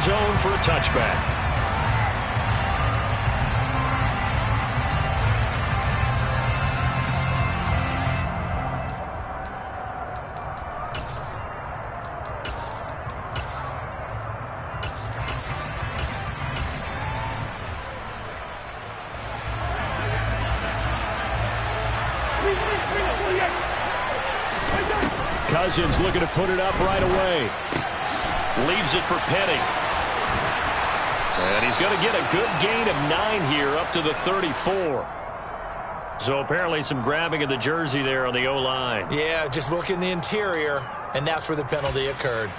end zone for a touchback. Cousins looking to put it up right away. Leaves it for Penny. And he's going to get a good gain of 9 here up to the 34. So apparently some grabbing of the jersey there on the O-line. Yeah, just look in the interior, and that's where the penalty occurred.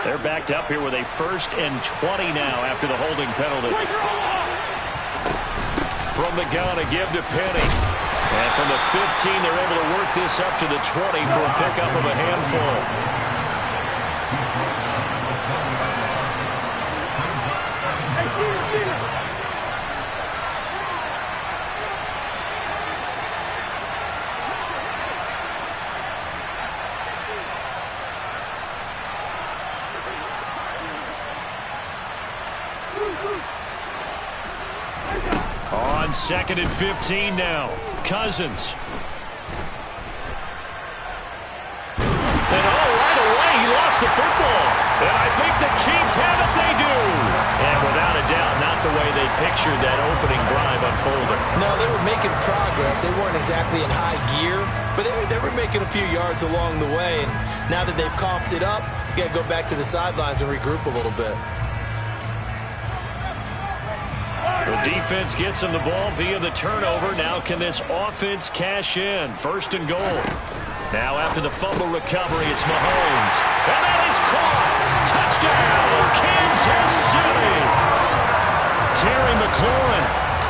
They're backed up here with a 1st and 20 now after the holding penalty. From the gun, a give to Penny. And from the 15, they're able to work this up to the 20 for a pickup of a handful. On 2nd and 15 now. Cousins. And right away, he lost the football. And I think the Chiefs have it. They do. And without a doubt, not the way they pictured that opening drive unfolding. No, they were making progress. They weren't exactly in high gear, but they were making a few yards along the way. And now that they've coughed it up, you got to go back to the sidelines and regroup a little bit. The defense gets him the ball via the turnover. Now can this offense cash in? 1st and goal. Now after the fumble recovery, it's Mahomes. And that is caught. Touchdown, Kansas City. Terry McLaurin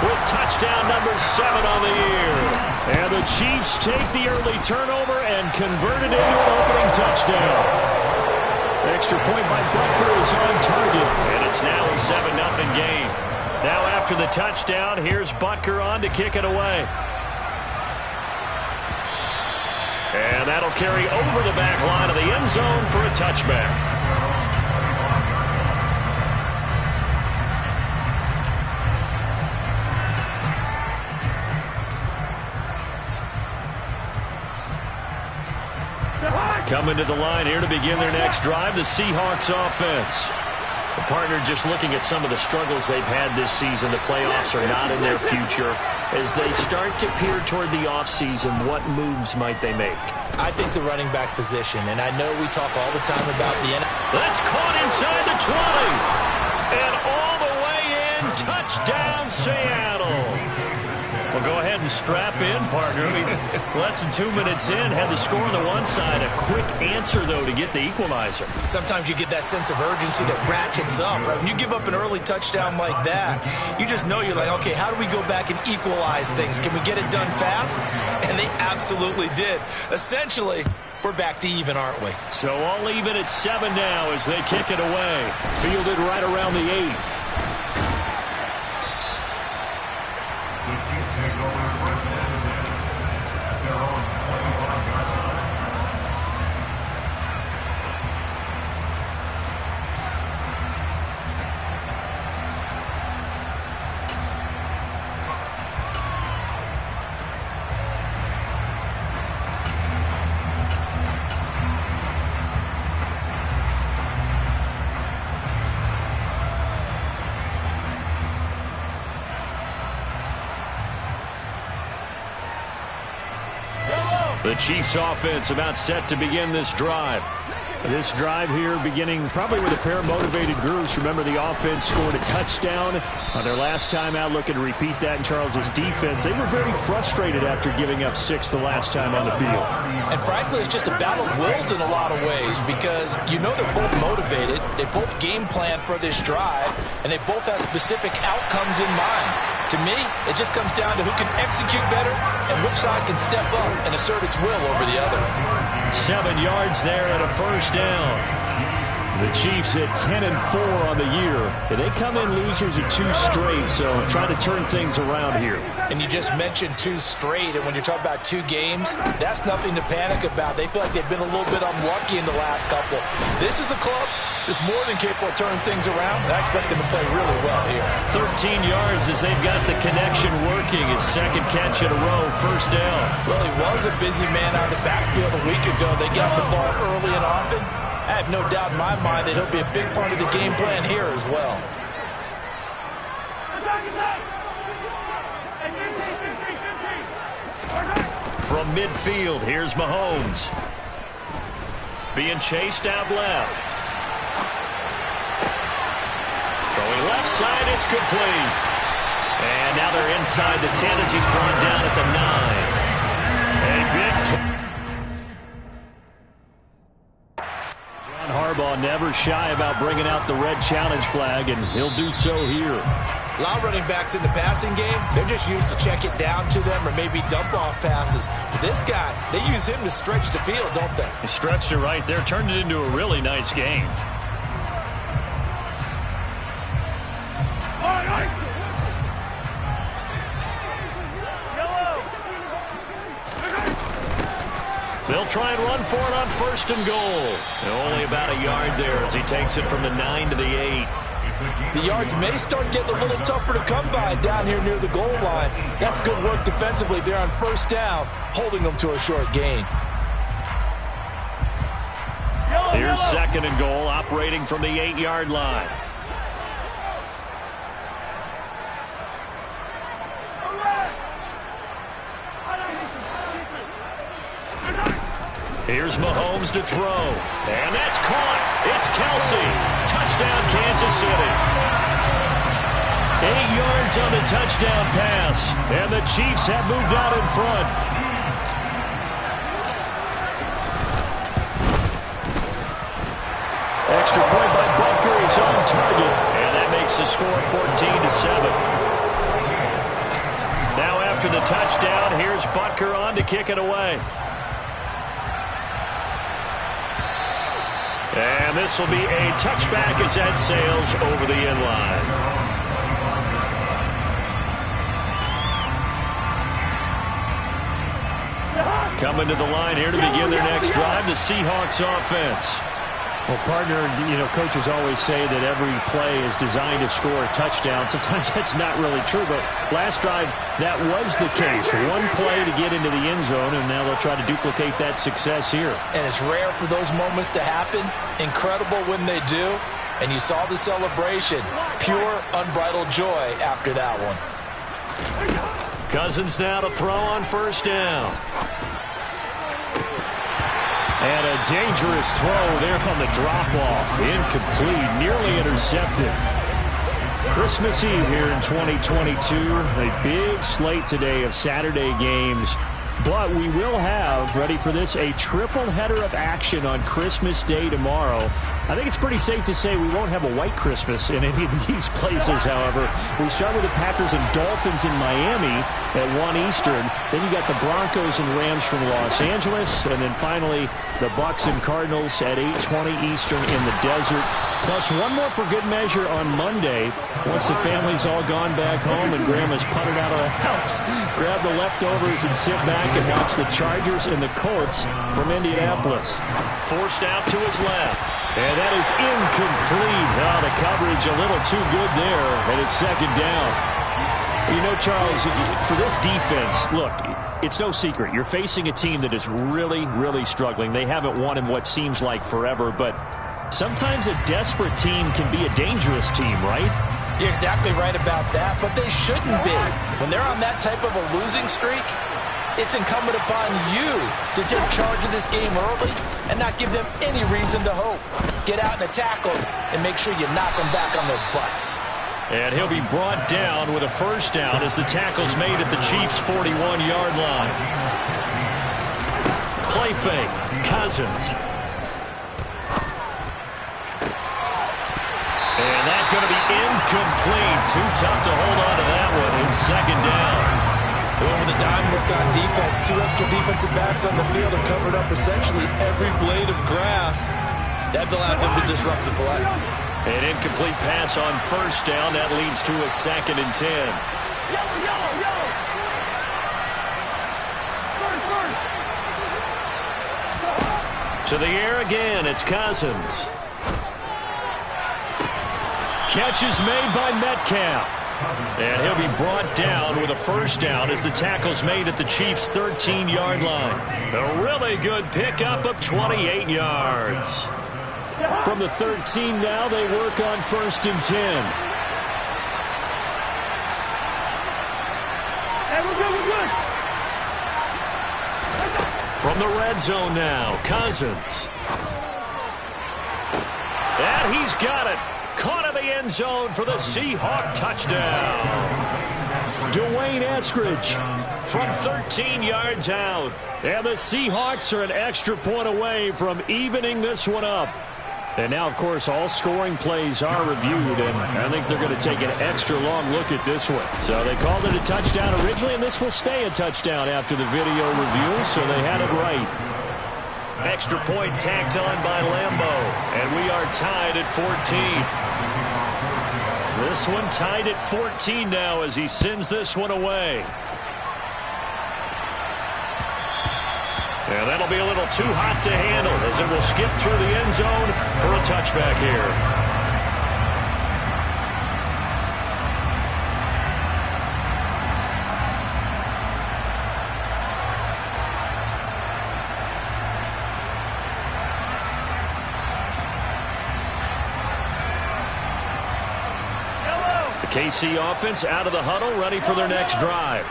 with touchdown number 7 on the year. And the Chiefs take the early turnover and convert it into an opening touchdown. Extra point by Butker is on target. And it's now a 7-0 game. Now after the touchdown, here's Butker on to kick it away. And that'll carry over the back line of the end zone for a touchback. Coming to the line here to begin their next drive, the Seahawks offense. The partner just looking at some of the struggles they've had this season. The playoffs are not in their future. As they start to peer toward the offseason, what moves might they make? I think the running back position, and I know we talk all the time about the NFL. That's caught inside the 20. And all the way in, touchdown Seattle. Well, go ahead and strap in, partner. Less than 2 minutes in, had the score on the one side. A quick answer, though, to get the equalizer. Sometimes you get that sense of urgency that ratchets up, right? When you give up an early touchdown like that, you just know you're like, okay, how do we go back and equalize things? Can we get it done fast? And they absolutely did. Essentially, we're back to even, aren't we? So all even at 7 now as they kick it away. Fielded right around the 8. The Chiefs offense about set to begin this drive. This drive here beginning probably with a pair of motivated groups. Remember, the offense scored a touchdown on their last time out, looking to repeat that in Charles's defense. They were very frustrated after giving up 6 the last time on the field. And frankly, it's just a battle of wills in a lot of ways because you know they're both motivated. They both game plan for this drive, and they both have specific outcomes in mind. To me, it just comes down to who can execute better and which side can step up and assert its will over the other. 7 yards there and a first down. The Chiefs at 10-4 on the year. And they come in losers of 2 straight, so trying to turn things around here. And you just mentioned 2 straight, and when you're talking about 2 games, that's nothing to panic about. They feel like they've been a little bit unlucky in the last couple. This is a club that's more than capable of turning things around, and I expect them to play really well here. 13 yards as they've got the connection working. His second catch in a row, first down. Well, he was a busy man out of the backfield a week ago. They got the ball early and often. I have no doubt in my mind that he'll be a big part of the game plan here as well. From midfield, here's Mahomes. Being chased out left. Throwing left side, it's complete. And now they're inside the 10 as he's brought down at the 9. A big Harbaugh never shy about bringing out the red challenge flag, and he'll do so here. A lot of running backs in the passing game, they're just used to check it down to them or maybe dump off passes. But this guy, they use him to stretch the field, don't they? He stretched it right there, turned it into a really nice game. They'll try and run for it on 1st and goal. And only about a yard there as he takes it from the 9 to the 8. The yards may start getting a little tougher to come by down here near the goal line. That's good work defensively there on 1st down, holding them to a short gain. Here's 2nd and goal, operating from the 8-yard line. Here's Mahomes to throw. And that's caught. It's Kelsey. Touchdown, Kansas City. 8 yards on the touchdown pass. And the Chiefs have moved out in front. Extra point by Butker is on target. And that makes the score 14-7. Now after the touchdown, here's Butker on to kick it away. And this will be a touchback as that sails over the end line. Coming to the line here to begin their next drive, the Seahawks offense. Well, partner, coaches always say that every play is designed to score a touchdown. Sometimes that's not really true, but last drive, that was the case. One play to get into the end zone, and now they'll try to duplicate that success here. And it's rare for those moments to happen. Incredible when they do. And you saw the celebration. Pure, unbridled joy after that one. Cousins now to throw on 1st down. And a dangerous throw there on the drop-off. Incomplete, nearly intercepted. Christmas Eve here in 2022. A big slate today of Saturday games. But we will have, ready for this, a triple header of action on Christmas Day tomorrow. I think it's pretty safe to say we won't have a white Christmas in any of these places, however. We start with the Packers and Dolphins in Miami at 1 Eastern. Then you got the Broncos and Rams from Los Angeles. And then finally, the Bucs and Cardinals at 8:20 Eastern in the desert. Plus one more for good measure on Monday. Once the family's all gone back home and Grandma's puttered out of the house, grab the leftovers and sit back and watch the Chargers and the Colts from Indianapolis. Forced out to his left. And that is incomplete. Oh, the coverage a little too good there, and it's 2nd down. Charles, for this defense, look, it's no secret. You're facing a team that is really, really struggling. They haven't won in what seems like forever, but sometimes a desperate team can be a dangerous team, right? You're exactly right about that, but they shouldn't be. When they're on that type of a losing streak, it's incumbent upon you to take charge of this game early and not give them any reason to hope. Get out and attack them and make sure you knock them back on their butts. And he'll be brought down with a 1st down as the tackle's made at the Chiefs' 41-yard line. Play fake. Cousins. And that's going to be incomplete. Too tough to hold on to that one in 2nd down. Over the dime look on defense. 2 extra defensive backs on the field have covered up essentially every blade of grass. That allowed them to disrupt the play. An incomplete pass on first down. That leads to a 2nd and 10. To the air again, it's Cousins. Catch is made by Metcalf. And he'll be brought down with a first down as the tackle's made at the Chiefs' 13-yard line. A really good pickup of 28 yards. From the 13 now, they work on 1st and 10. Hey, we're good. From the red zone now, Cousins. And he's got it. Caught in the end zone for the Seahawk touchdown. Dwayne Eskridge from 13 yards out. And the Seahawks are an extra point away from evening this one up. And now, of course, all scoring plays are reviewed, and I think they're going to take an extra long look at this one. So they called it a touchdown originally, and this will stay a touchdown after the video review, so they had it right. Extra point tacked on by Lambeau, and we are tied at 14. This one tied at 14 now as he sends this one away. And that'll be a little too hot to handle as it will skip through the end zone for a touchback here. The KC offense out of the huddle, ready for their next drive.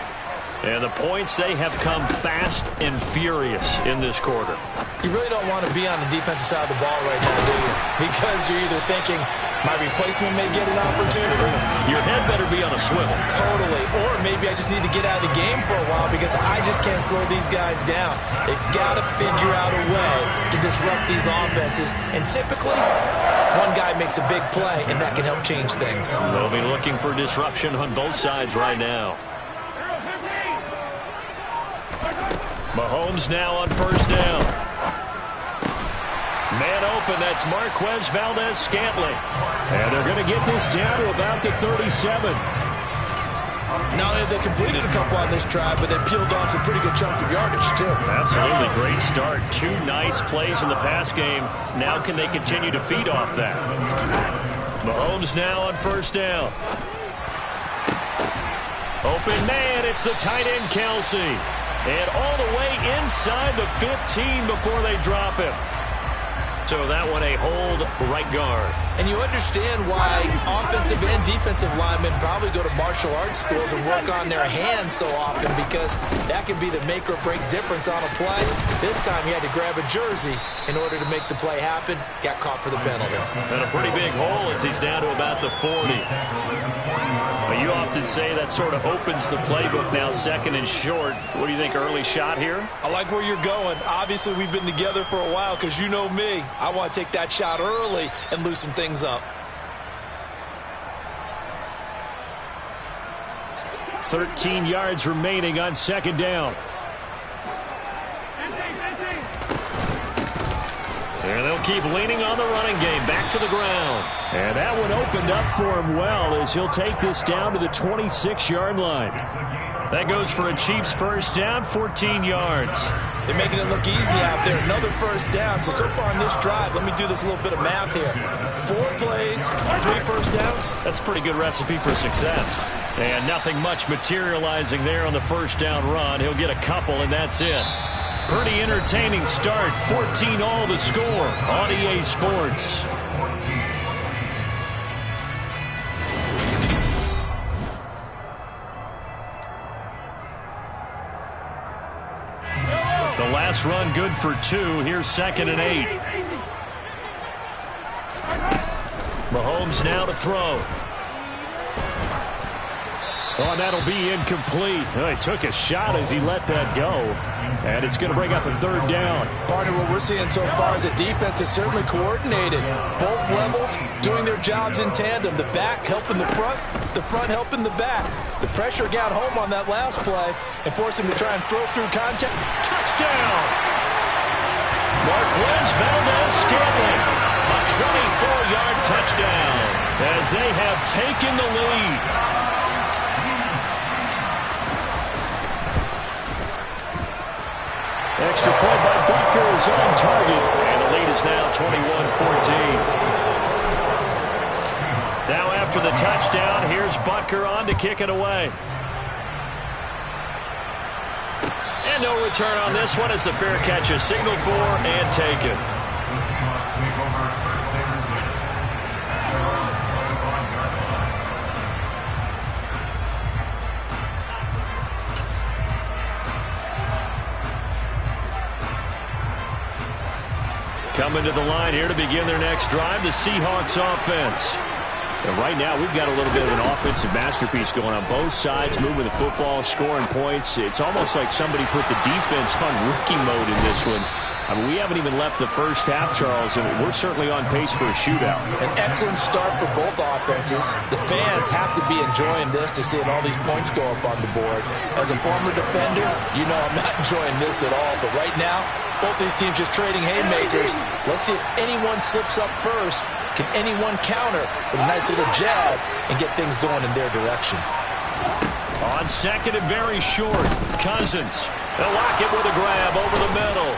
And the points, they have come fast and furious in this quarter. You really don't want to be on the defensive side of the ball right now, do you? Because you're either thinking, my replacement may get an opportunity. Your head better be on a swivel. Totally. Or maybe I just need to get out of the game for a while because I just can't slow these guys down. They've got to figure out a way to disrupt these offenses. And typically, one guy makes a big play, and that can help change things. They'll be looking for disruption on both sides right now. Mahomes now on first down. Man open, that's Marquez Valdez-Scantling. And they're going to get this down to about the 37. Not only have they completed a couple on this drive, but they've peeled on some pretty good chunks of yardage, too. Absolutely great start. 2 nice plays in the pass game. Now can they continue to feed off that? Mahomes now on first down. Open man, it's the tight end Kelsey. And all the way inside the 15 before they drop him. So that one a hold right guard. And you understand why offensive and defensive linemen probably go to martial arts schools and work on their hands so often, because that can be the make or break difference on a play. This time he had to grab a jersey in order to make the play happen. Got caught for the penalty. And a pretty big hole as he's down to about the 40. Well, you often say that sort of opens the playbook now, 2nd and short. What do you think, early shot here? I like where you're going. Obviously, we've been together for a while because you know me. I want to take that shot early and loosen things up. 13 yards remaining on 2nd down. And they'll keep leaning on the running game. Back to the ground. And that one opened up for him well as he'll take this down to the 26-yard line. That goes for a Chiefs first down, 14 yards. They're making it look easy out there. Another first down. So far on this drive, let me do this little bit of math here. 4 plays, 3 first downs. That's a pretty good recipe for success. And nothing much materializing there on the first down run. He'll get a couple, and that's it. Pretty entertaining start. 14 all to score on EA Sports. The last run good for 2. Here's 2nd and 8. Mahomes now to throw. Oh, and that'll be incomplete. Oh, he took a shot as he let that go. And it's going to bring up a 3rd down. Partner, what we're seeing so far is a defense that's certainly coordinated. Both levels doing their jobs in tandem. The back helping the front helping the back. The pressure got home on that last play and forced him to try and throw through contact. Touchdown! Marquez Valdez-Scantling, a 24-yard touchdown as they have taken the lead. Extra point by Butker is on target, and the lead is now 21-14. Now after the touchdown, here's Butker on to kick it away. And no return on this one as the fair catch is signaled for and taken. Coming to the line here to begin their next drive, the Seahawks offense. And right now, we've got a little bit of an offensive masterpiece going on both sides, moving the football, scoring points. It's almost like somebody put the defense on rookie mode in this one. I mean, we haven't even left the first half, Charles, and we're certainly on pace for a shootout. An excellent start for both offenses. The fans have to be enjoying this to see all these points go up on the board. As a former defender, you know I'm not enjoying this at all. But right now, both these teams just trading haymakers. Let's see if anyone slips up first. Can anyone counter with a nice little jab and get things going in their direction? On second and very short, Cousins. They'll lock it with a grab over the middle.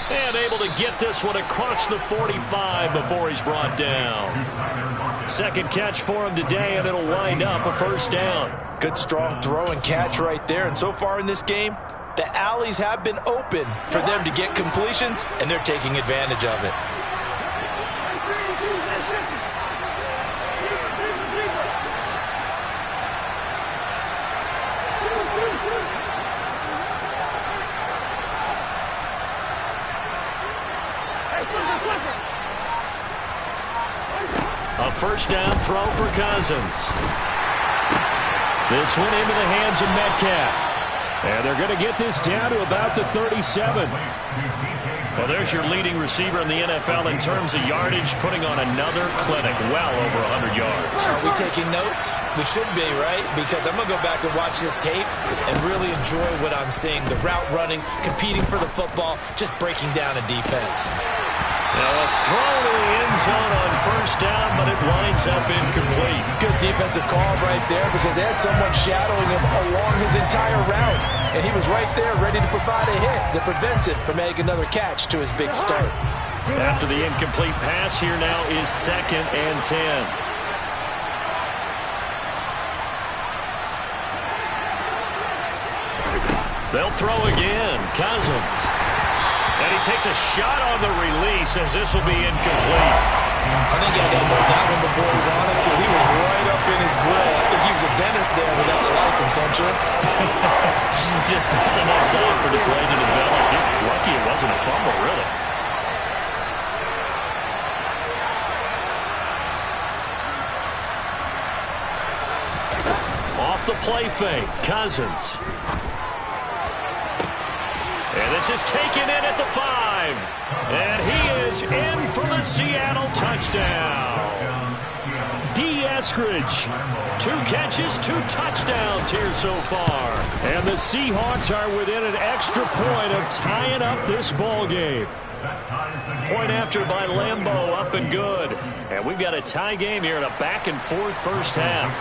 And able to get this one across the 45 before he's brought down. Second catch for him today, and it'll wind up a first down. Good strong throw and catch right there. And so far in this game, the alleys have been open for them to get completions, and they're taking advantage of it. A first down throw for Cousins. This one into the hands of Metcalf. And they're going to get this down to about the 37. Well, there's your leading receiver in the NFL in terms of yardage, putting on another clinic, well over 100 yards. Are we taking notes? We should be, right? Because I'm going to go back and watch this tape and really enjoy what I'm seeing. The route running, competing for the football, just breaking down a defense. Now a throw to the end zone on first down, but it winds up incomplete. Good defensive call right there because they had someone shadowing him along his entire route. And he was right there ready to provide a hit that prevents him from making another catch to his big start. After the incomplete pass, here now is second and 10. They'll throw again. Cousins. And he takes a shot on the release as this will be incomplete. I think he had elbowed that one before he wanted to. He was right up in his grill. I think he was a dentist there without a license, don't you? Just not enough time for the play to develop. Lucky it wasn't a fumble, really. Off the play fake, Cousins. And this is taken in at the 5. And he is in for the Seattle touchdown. D. Eskridge. 2 catches, 2 touchdowns here so far. And the Seahawks are within an extra point of tying up this ball game. Point after by Lambeau, up and good. And we've got a tie game here in a back-and-forth first half.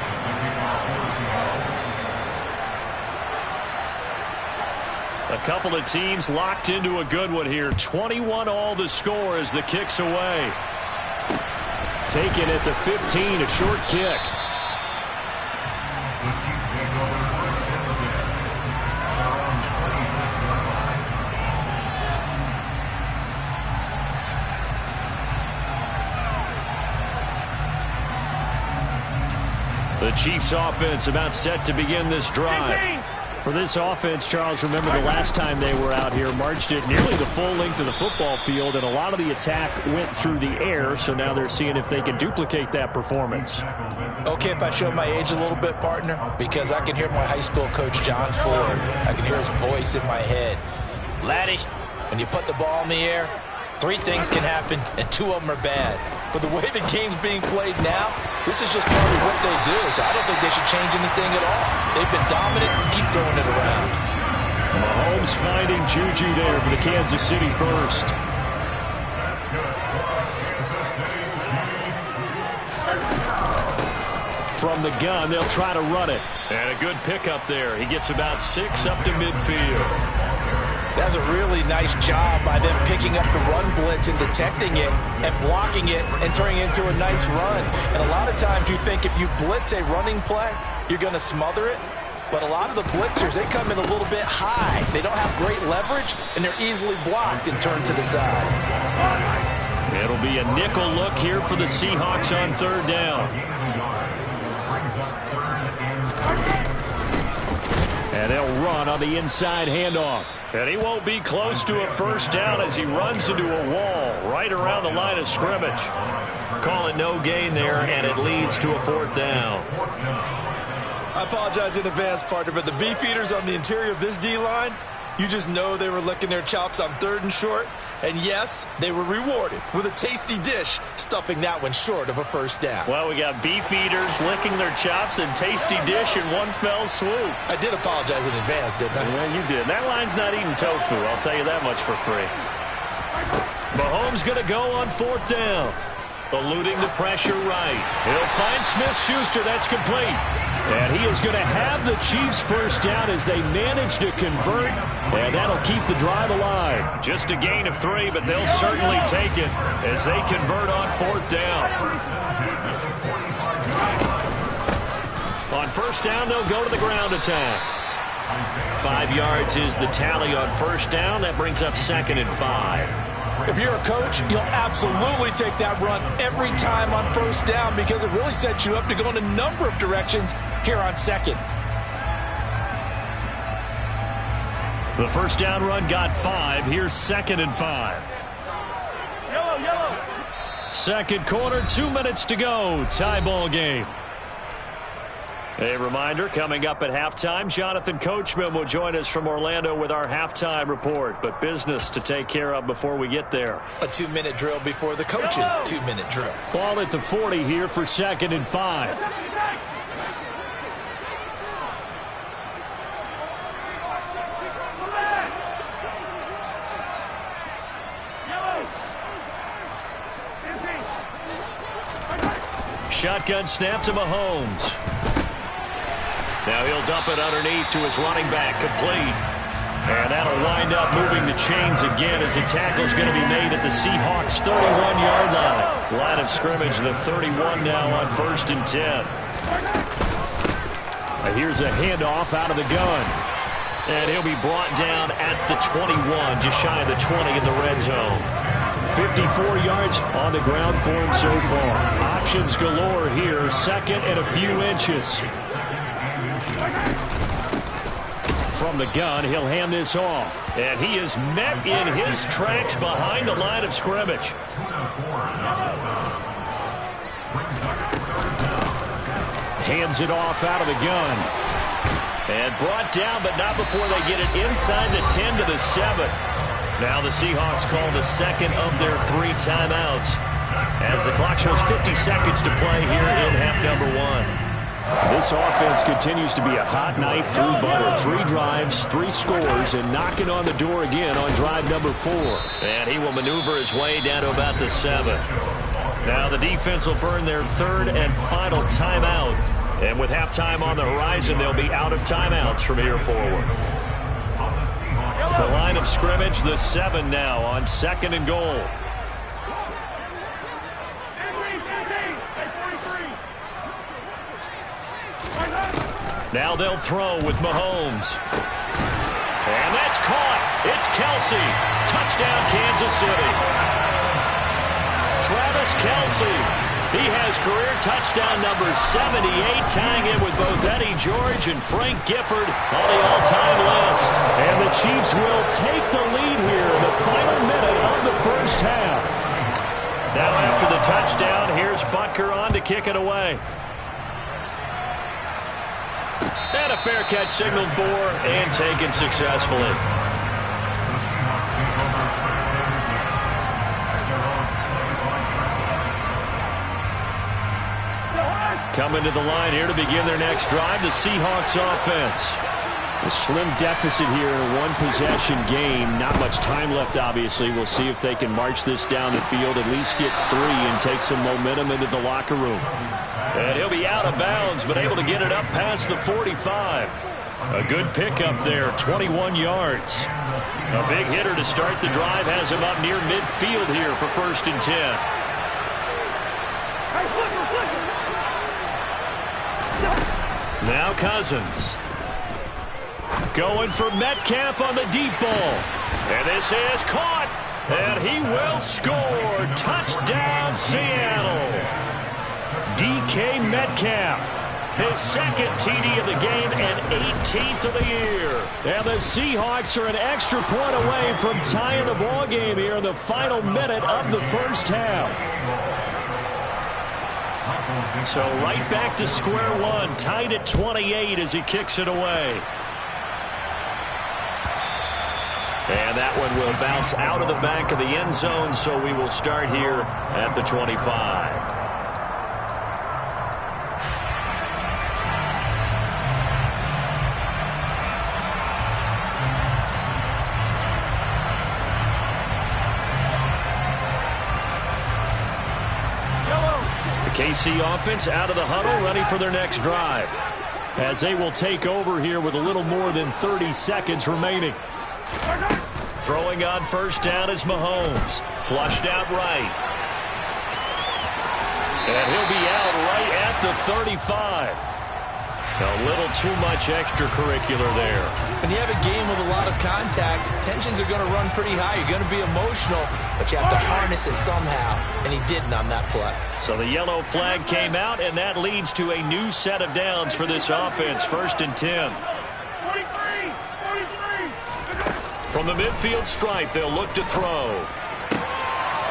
A couple of teams locked into a good one here. 21 all the score as the kick's away. Taken at the 15, a short kick. The Chiefs offense about set to begin this drive. For this offense, Charles, remember the last time they were out here, marched it nearly the full length of the football field, and a lot of the attack went through the air, so now they're seeing if they can duplicate that performance. Okay, if I show my age a little bit, partner, because I can hear my high school coach, John Ford. I can hear his voice in my head. Laddie, when you put the ball in the air, 3 things can happen, and 2 of them are bad. But the way the game's being played now, this is just part of what they do. So I don't think they should change anything at all. They've been dominant. Keep throwing it around. Mahomes finding Juju there for the Kansas City first. From the gun, they'll try to run it. And a good pickup there. He gets about 6 up to midfield. That's a really nice job by them picking up the run blitz and detecting it and blocking it and turning it into a nice run. And a lot of times you think if you blitz a running play, you're going to smother it. But a lot of the blitzers, they come in a little bit high. They don't have great leverage, and they're easily blocked and turned to the side. It'll be a nickel look here for the Seahawks on 3rd down. And they'll run on the inside handoff. And he won't be close to a 1st down as he runs into a wall right around the line of scrimmage. Call it no gain there, and it leads to a 4th down. I apologize in advance, partner, but the beefeaters on the interior of this D-line, you just know they were licking their chops on 3rd and short. And yes, they were rewarded with a tasty dish, stuffing that one short of a 1st down. Well, we got beefeaters licking their chops and tasty dish in one fell swoop. I did apologize in advance, didn't I? Yeah, you did. That line's not eating tofu, I'll tell you that much for free. Mahomes going to go on 4th down. Eluding the pressure right. He'll find Smith-Schuster. That's complete. And he is going to have the Chiefs 1st down as they manage to convert, and that'll keep the drive alive. Just a gain of 3, but they'll certainly take it as they convert on 4th down. On 1st down, they'll go to the ground attack. 5 yards is the tally on 1st down. That brings up 2nd and 5. If you're a coach, you'll absolutely take that run every time on 1st down because it really sets you up to go in a number of directions here on 2nd. The 1st down run got 5. Here's 2nd and 5. Yellow. 2nd quarter, 2 minutes to go. Tie ball game. A reminder, coming up at halftime, Jonathan Coachman will join us from Orlando with our halftime report. But business to take care of before we get there. A 2-minute drill before the coach's 2-minute drill. Ball at the 40 here for 2nd and 5. Shotgun snap to Mahomes. Now he'll dump it underneath to his running back, complete. And that'll wind up moving the chains again as the tackle's going to be made at the Seahawks' 31-yard line. Line of scrimmage, the 31 now on 1st and 10. Here's a handoff out of the gun. And he'll be brought down at the 21, just shy of the 20 in the red zone. 54 yards on the ground for him so far. Options galore here, 2nd and a few inches. From the gun, he'll hand this off. And he is met in his tracks behind the line of scrimmage. Hands it off out of the gun. And brought down, but not before they get it inside the 10 to the 7. Now the Seahawks call the 2nd of their 3 timeouts as the clock shows 50 seconds to play here in half number 1. This offense continues to be a hot knife through butter. 3 drives, 3 scores, and knocking on the door again on drive number 4. And he will maneuver his way down to about the 7. Now the defense will burn their 3rd and final timeout. And with halftime on the horizon, they'll be out of timeouts from here forward. The line of scrimmage, the 7 now on 2nd and goal. Now they'll throw with Mahomes. And that's caught. It's Kelsey. Touchdown, Kansas City. Travis Kelsey. He has career touchdown number 78, tying in with both Eddie George and Frank Gifford on the all-time list. And the Chiefs will take the lead here in the final minute of the 1st half. Now after the touchdown, here's Butker on to kick it away. And a fair catch signaled for and taken successfully. Coming to the line here to begin their next drive, the Seahawks offense. A slim deficit here in a one-possession game. Not much time left, obviously. We'll see if they can march this down the field, at least get 3, and take some momentum into the locker room. And he'll be out of bounds, but able to get it up past the 45. A good pickup there, 21 yards. A big hitter to start the drive has him up near midfield here for 1st and 10. Now Cousins. Going for Metcalf on the deep ball. And this is caught. And he will score. Touchdown, Seattle. DK Metcalf. His 2nd TD of the game and 18th of the year. And the Seahawks are an extra point away from tying the ball game here in the final minute of the first half. So right back to square one, tied at 28 as he kicks it away. And that one will bounce out of the back of the end zone, so we will start here at the 25. KC offense out of the huddle, ready for their next drive. As they will take over here with a little more than 30 seconds remaining. Throwing on 1st down is Mahomes. Flushed out right. And he'll be out right at the 35. A little too much extracurricular there. When you have a game with a lot of contact, tensions are going to run pretty high. You're going to be emotional, but you have to harness it somehow, and he didn't on that play. So the yellow flag came out, and that leads to a new set of downs for this offense. 1st and 10. From the midfield stripe, they'll look to throw.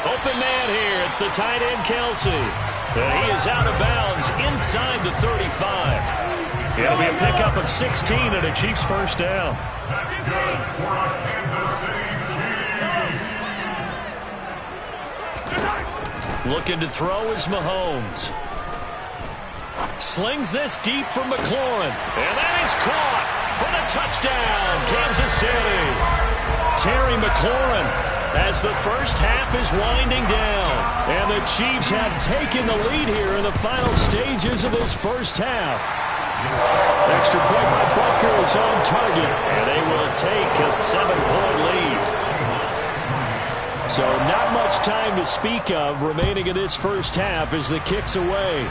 Open man here. It's the tight end, Kelsey. And he is out of bounds inside the 35. It'll be a pickup of 16 and a Chiefs 1st down. Looking to throw is Mahomes. Slings this deep for McLaurin. And that is caught for the touchdown, Kansas City. Terry McLaurin as the first half is winding down. And the Chiefs have taken the lead here in the final stages of this first half. Extra point by Butker is on target. And they will take a 7-point lead. So not much time to speak of remaining in this first half as the kick's away.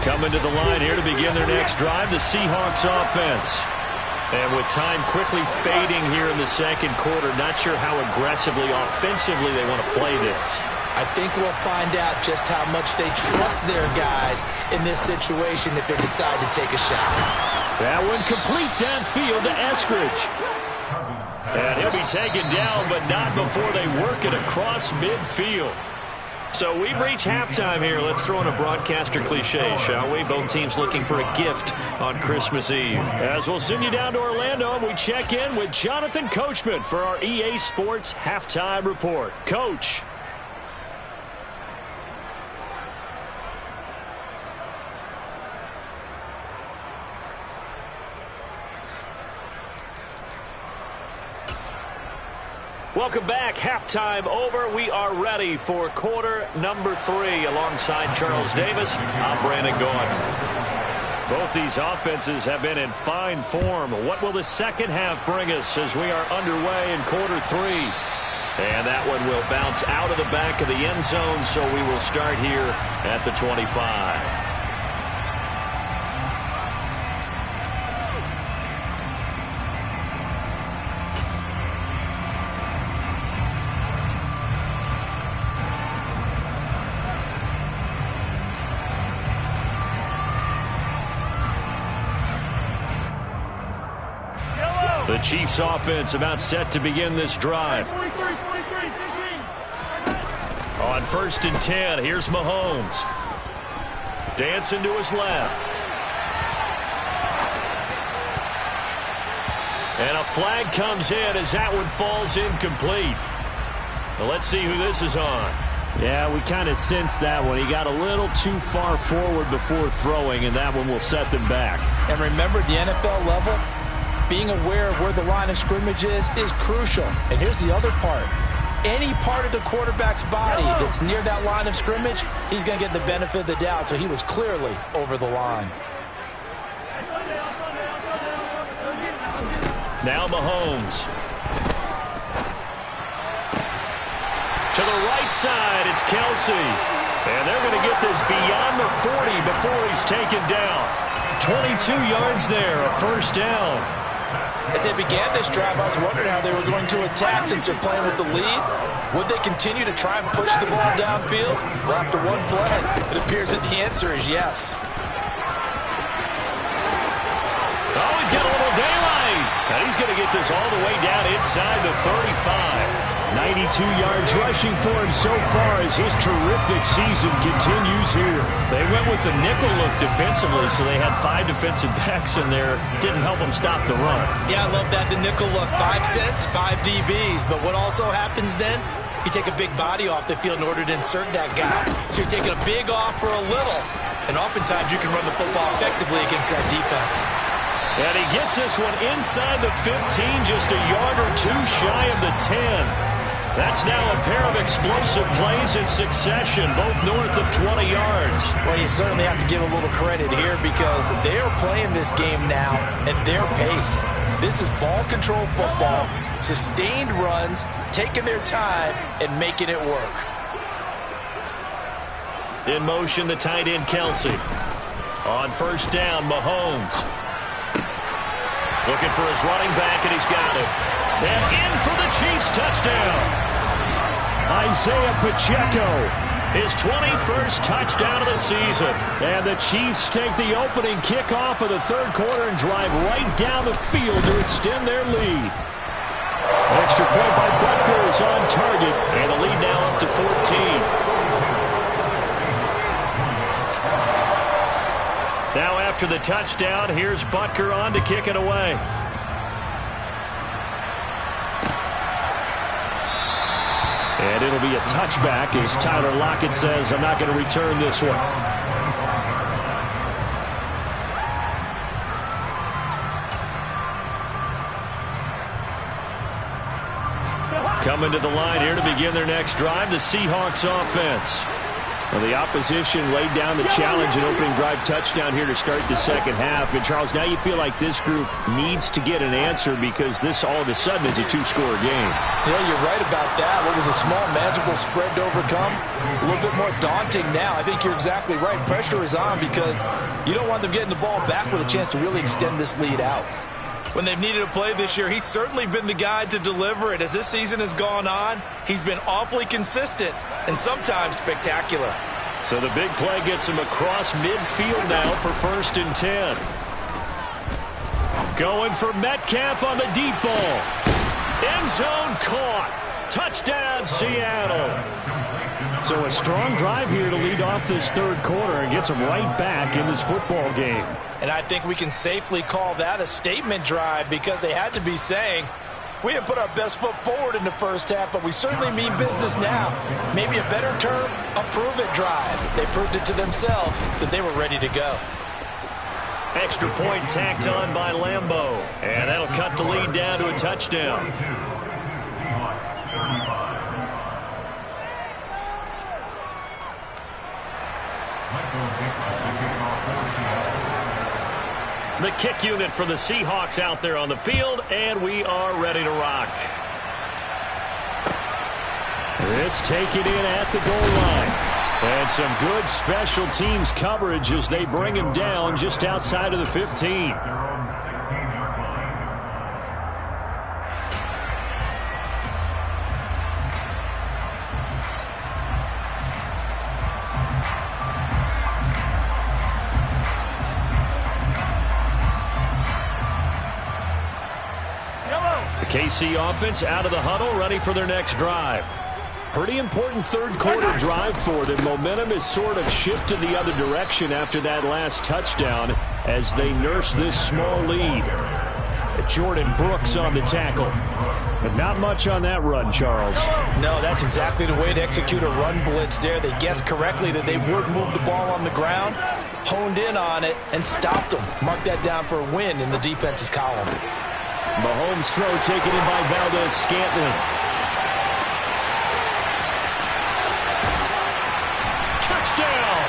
Coming to the line here to begin their next drive, the Seahawks offense. And with time quickly fading here in the 2nd quarter, not sure how aggressively, offensively they want to play this. I think we'll find out just how much they trust their guys in this situation if they decide to take a shot. That one complete downfield to Eskridge. And he'll be taken down, but not before they work it across midfield. So we've reached halftime here. Let's throw in a broadcaster cliche, shall we? Both teams looking for a gift on Christmas Eve. As we'll send you down to Orlando, and we check in with Jonathan Coachman for our EA Sports Halftime Report. Coach. Welcome back. Halftime over. We are ready for quarter number 3 alongside Charles Davis. I'm Brandon Gordon. Both these offenses have been in fine form. What will the second half bring us as we are underway in quarter 3? And that one will bounce out of the back of the end zone, so we will start here at the 25. The Chiefs offense about set to begin this drive. On 1st and 10, here's Mahomes. Dancing to his left. And a flag comes in as that one falls incomplete. Well, let's see who this is on. Yeah, we kind of sensed that one. He got a little too far forward before throwing, and that one will set them back. And remember, the NFL level, being aware of where the line of scrimmage is crucial. And here's the other part. Any part of the quarterback's body that's near that line of scrimmage, he's going to get the benefit of the doubt. So he was clearly over the line. Now Mahomes. To the right side, it's Kelsey. And they're going to get this beyond the 40 before he's taken down. 22 yards there, a first down. As they began this drive, I was wondering how they were going to attack since they're playing with the lead. Would they continue to try and push the ball downfield? Well, after one play, it appears that the answer is yes. Oh, he's got a little daylight. And he's going to get this all the way down inside the 35. 92 yards rushing for him so far as his terrific season continues here. They went with the nickel look defensively, so they had 5 defensive backs in there. Didn't help them stop the run. Yeah, I love that, the nickel look. 5 cents, 5 DBs. But what also happens then? You take a big body off the field in order to insert that guy. So you're taking a big off for a little. And oftentimes you can run the football effectively against that defense. And he gets this one inside the 15, just a yard or two shy of the 10. That's now a pair of explosive plays in succession, both north of 20 yards. Well, you certainly have to give a little credit here because they are playing this game now at their pace. This is ball control football, sustained runs, taking their time, and making it work. In motion, the tight end, Kelsey. On first down, Mahomes. Looking for his running back, and he's got it. And in for the Chiefs touchdown. Isaiah Pacheco. His 21st touchdown of the season. And the Chiefs take the opening kickoff of the third quarter and drive right down the field to extend their lead. Extra point by Butker is on target. And the lead now up to 14. Now after the touchdown, here's Butker on to kick it away. And it'll be a touchback as Tyler Lockett says, I'm not going to return this one. Coming to the line here to begin their next drive, the Seahawks offense. Well, the opposition laid down the challenge and opening drive touchdown here to start the second half. And, Charles, now you feel like this group needs to get an answer because this all of a sudden is a 2-score game. Yeah, you're right about that. What was a small, manageable spread to overcome? A little bit more daunting now. I think you're exactly right. Pressure is on because you don't want them getting the ball back with a chance to really extend this lead out. When they've needed a play this year, he's certainly been the guy to deliver it. As this season has gone on, he's been awfully consistent and sometimes spectacular. So the big play gets him across midfield now for 1st and 10. Going for Metcalf on the deep ball. End zone caught. Touchdown, Seattle. So a strong drive here to lead off this third quarter and gets them right back in this football game. And I think we can safely call that a statement drive because they had to be saying, we didn't put our best foot forward in the first half, but we certainly mean business now. Maybe a better term, a prove-it drive. They proved it to themselves that they were ready to go. Extra point tacked on by Lambeau. And that'll cut the lead down to a touchdown. The kick unit for the Seahawks out there on the field, and we are ready to rock. This take it in at the goal line. And some good special teams coverage as they bring him down just outside of the 15. KC offense out of the huddle, ready for their next drive. Pretty important third quarter drive for them. Momentum has sort of shifted the other direction after that last touchdown as they nurse this small lead. Jordan Brooks on the tackle. But not much on that run, Charles. No, that's exactly the way to execute a run blitz there. They guessed correctly that they would move the ball on the ground, honed in on it, and stopped them. Mark that down for a win in the defense's column. Mahomes' throw taken in by Valdez-Scantling. Touchdown!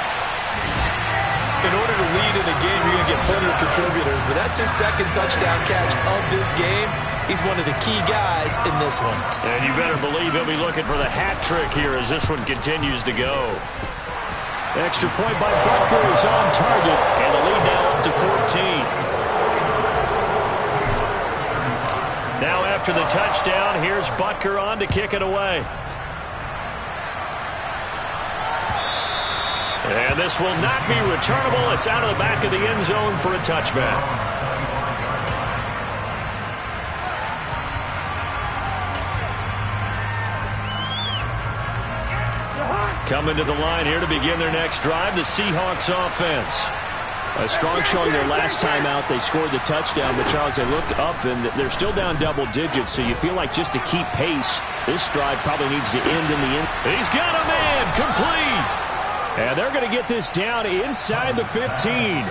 In order to lead in a game, you're going to get plenty of contributors, but that's his second touchdown catch of this game. He's one of the key guys in this one. And you better believe he'll be looking for the hat trick here as this one continues to go. Extra point by Butker is on target, and the lead now up to 14. Now after the touchdown, here's Butker on to kick it away. And this will not be returnable. It's out of the back of the end zone for a touchback. Coming to the line here to begin their next drive, the Seahawks offense. A strong showing their last time out. They scored the touchdown, but Charles, they looked up and they're still down double digits, so you feel like just to keep pace, this drive probably needs to end in the end. He's got a man, complete. And they're going to get this down inside the 15.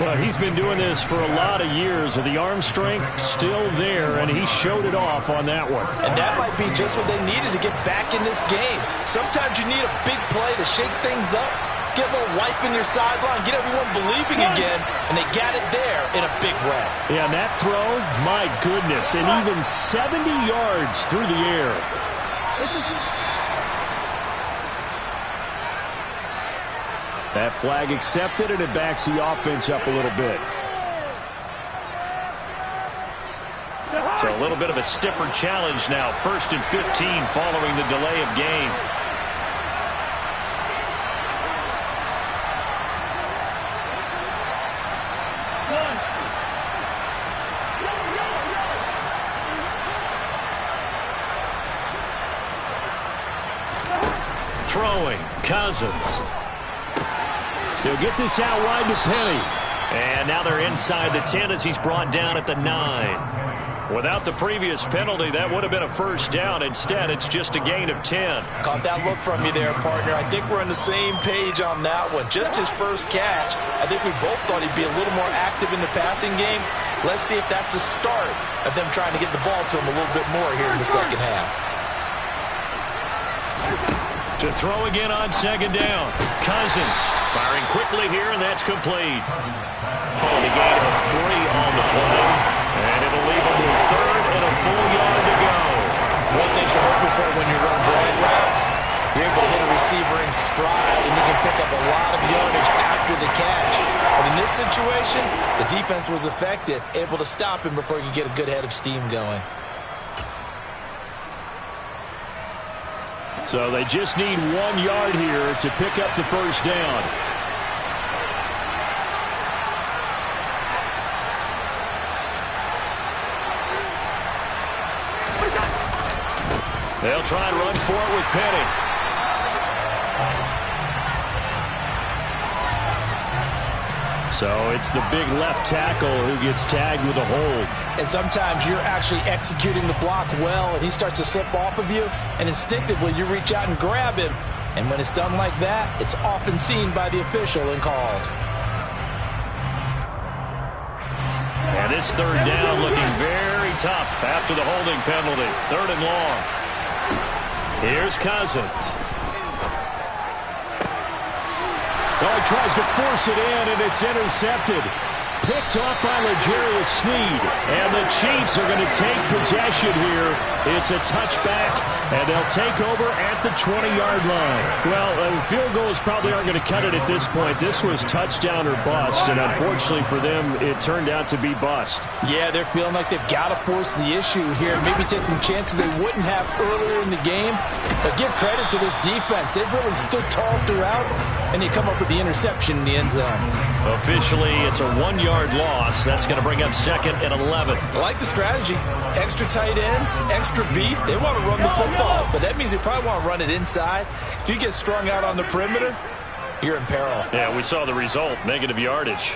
Well, he's been doing this for a lot of years, with the arm strength still there, and he showed it off on that one. And that might be just what they needed to get back in this game. Sometimes you need a big play to shake things up, get a little life in your sideline, get everyone believing again, and they got it there in a big way. Yeah, and that throw, my goodness, and even 70 yards through the air. That flag accepted, and it backs the offense up a little bit. So a little bit of a stiffer challenge now. 1st and 15 following the delay of game. Throwing, Cousins. They'll get this out wide to Penny. And now they're inside the 10 as he's brought down at the 9. Without the previous penalty, that would have been a first down. Instead, it's just a gain of 10. Caught that look from you there, partner. I think we're on the same page on that one. Just his first catch. I think we both thought he'd be a little more active in the passing game. Let's see if that's the start of them trying to get the ball to him a little bit more here in the second half. To throw again on 2nd down. Cousins firing quickly here, and that's complete. And a gain of 3 on the play. And it'll leave him with 3rd and a full yard to go. One thing you're hoping for when you run drag routes, you're able to hit a receiver in stride, and you can pick up a lot of yardage after the catch. But in this situation, the defense was effective, able to stop him before he could get a good head of steam going. So they just need 1 yard here to pick up the first down. They'll try and run for it with Penny. So it's the big left tackle who gets tagged with a hold. And sometimes you're actually executing the block well, and he starts to slip off of you, and instinctively you reach out and grab him. And when it's done like that, it's often seen by the official and called. And this 3rd down looking very tough after the holding penalty. 3rd and long. Here's Cousins. Oh, he tries to force it in, and it's intercepted. Picked off by L'Jarius Sneed. And the Chiefs are going to take possession here. It's a touchback, and they'll take over at the 20-yard line. Well, field goals probably aren't going to cut it at this point. This was touchdown or bust, and unfortunately for them, it turned out to be bust. Yeah, they're feeling like they've got to force the issue here, maybe take some chances they wouldn't have earlier in the game. But give credit to this defense. They've really stood tall throughout, and they come up with the interception in the end zone. Officially, it's a 1-yard loss. That's going to bring up 2nd and 11. I like the strategy. Extra tight ends, extra beef. They want to run the football, but that means they probably want to run it inside. If you get strung out on the perimeter, you're in peril. Yeah, we saw the result, negative yardage.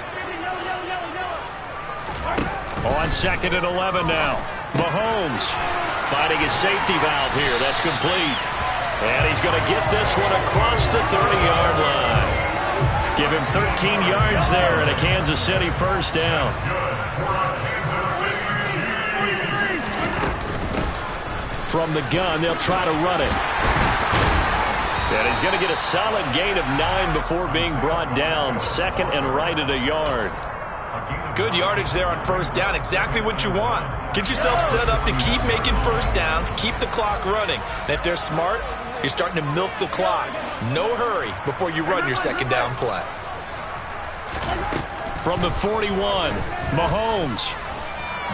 On 2nd and 11 now. Mahomes finding his safety valve here. That's complete. And he's going to get this one across the 30-yard line. Give him 13 yards there and a Kansas City first down. From the gun, they'll try to run it. And he's going to get a solid gain of 9 before being brought down. 2nd and right at a yard. Good yardage there on first down. Exactly what you want. Get yourself set up to keep making first downs, keep the clock running. And if they're smart, you're starting to milk the clock. No hurry before you run your second down play. From the 41, Mahomes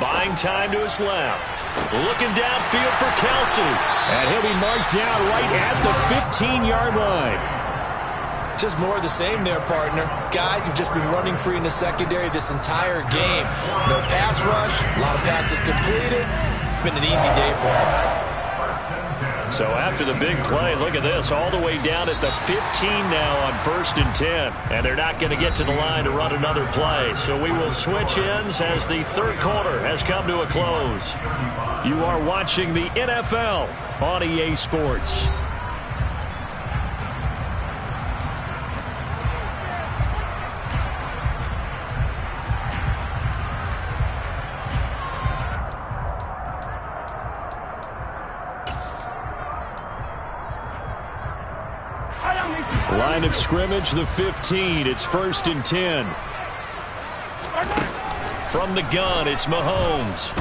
buying time to his left. Looking downfield for Kelsey. And he'll be marked down right at the 15-yard line. Just more of the same there, partner. Guys have just been running free in the secondary this entire game. No pass rush, a lot of passes completed. Been an easy day for them. So after the big play, look at this, all the way down at the 15 now on 1st and 10. And they're not going to get to the line to run another play. So we will switch ends as the third quarter has come to a close. You are watching the NFL on EA Sports. Line of scrimmage, the 15. It's 1st and 10. From the gun, it's Mahomes.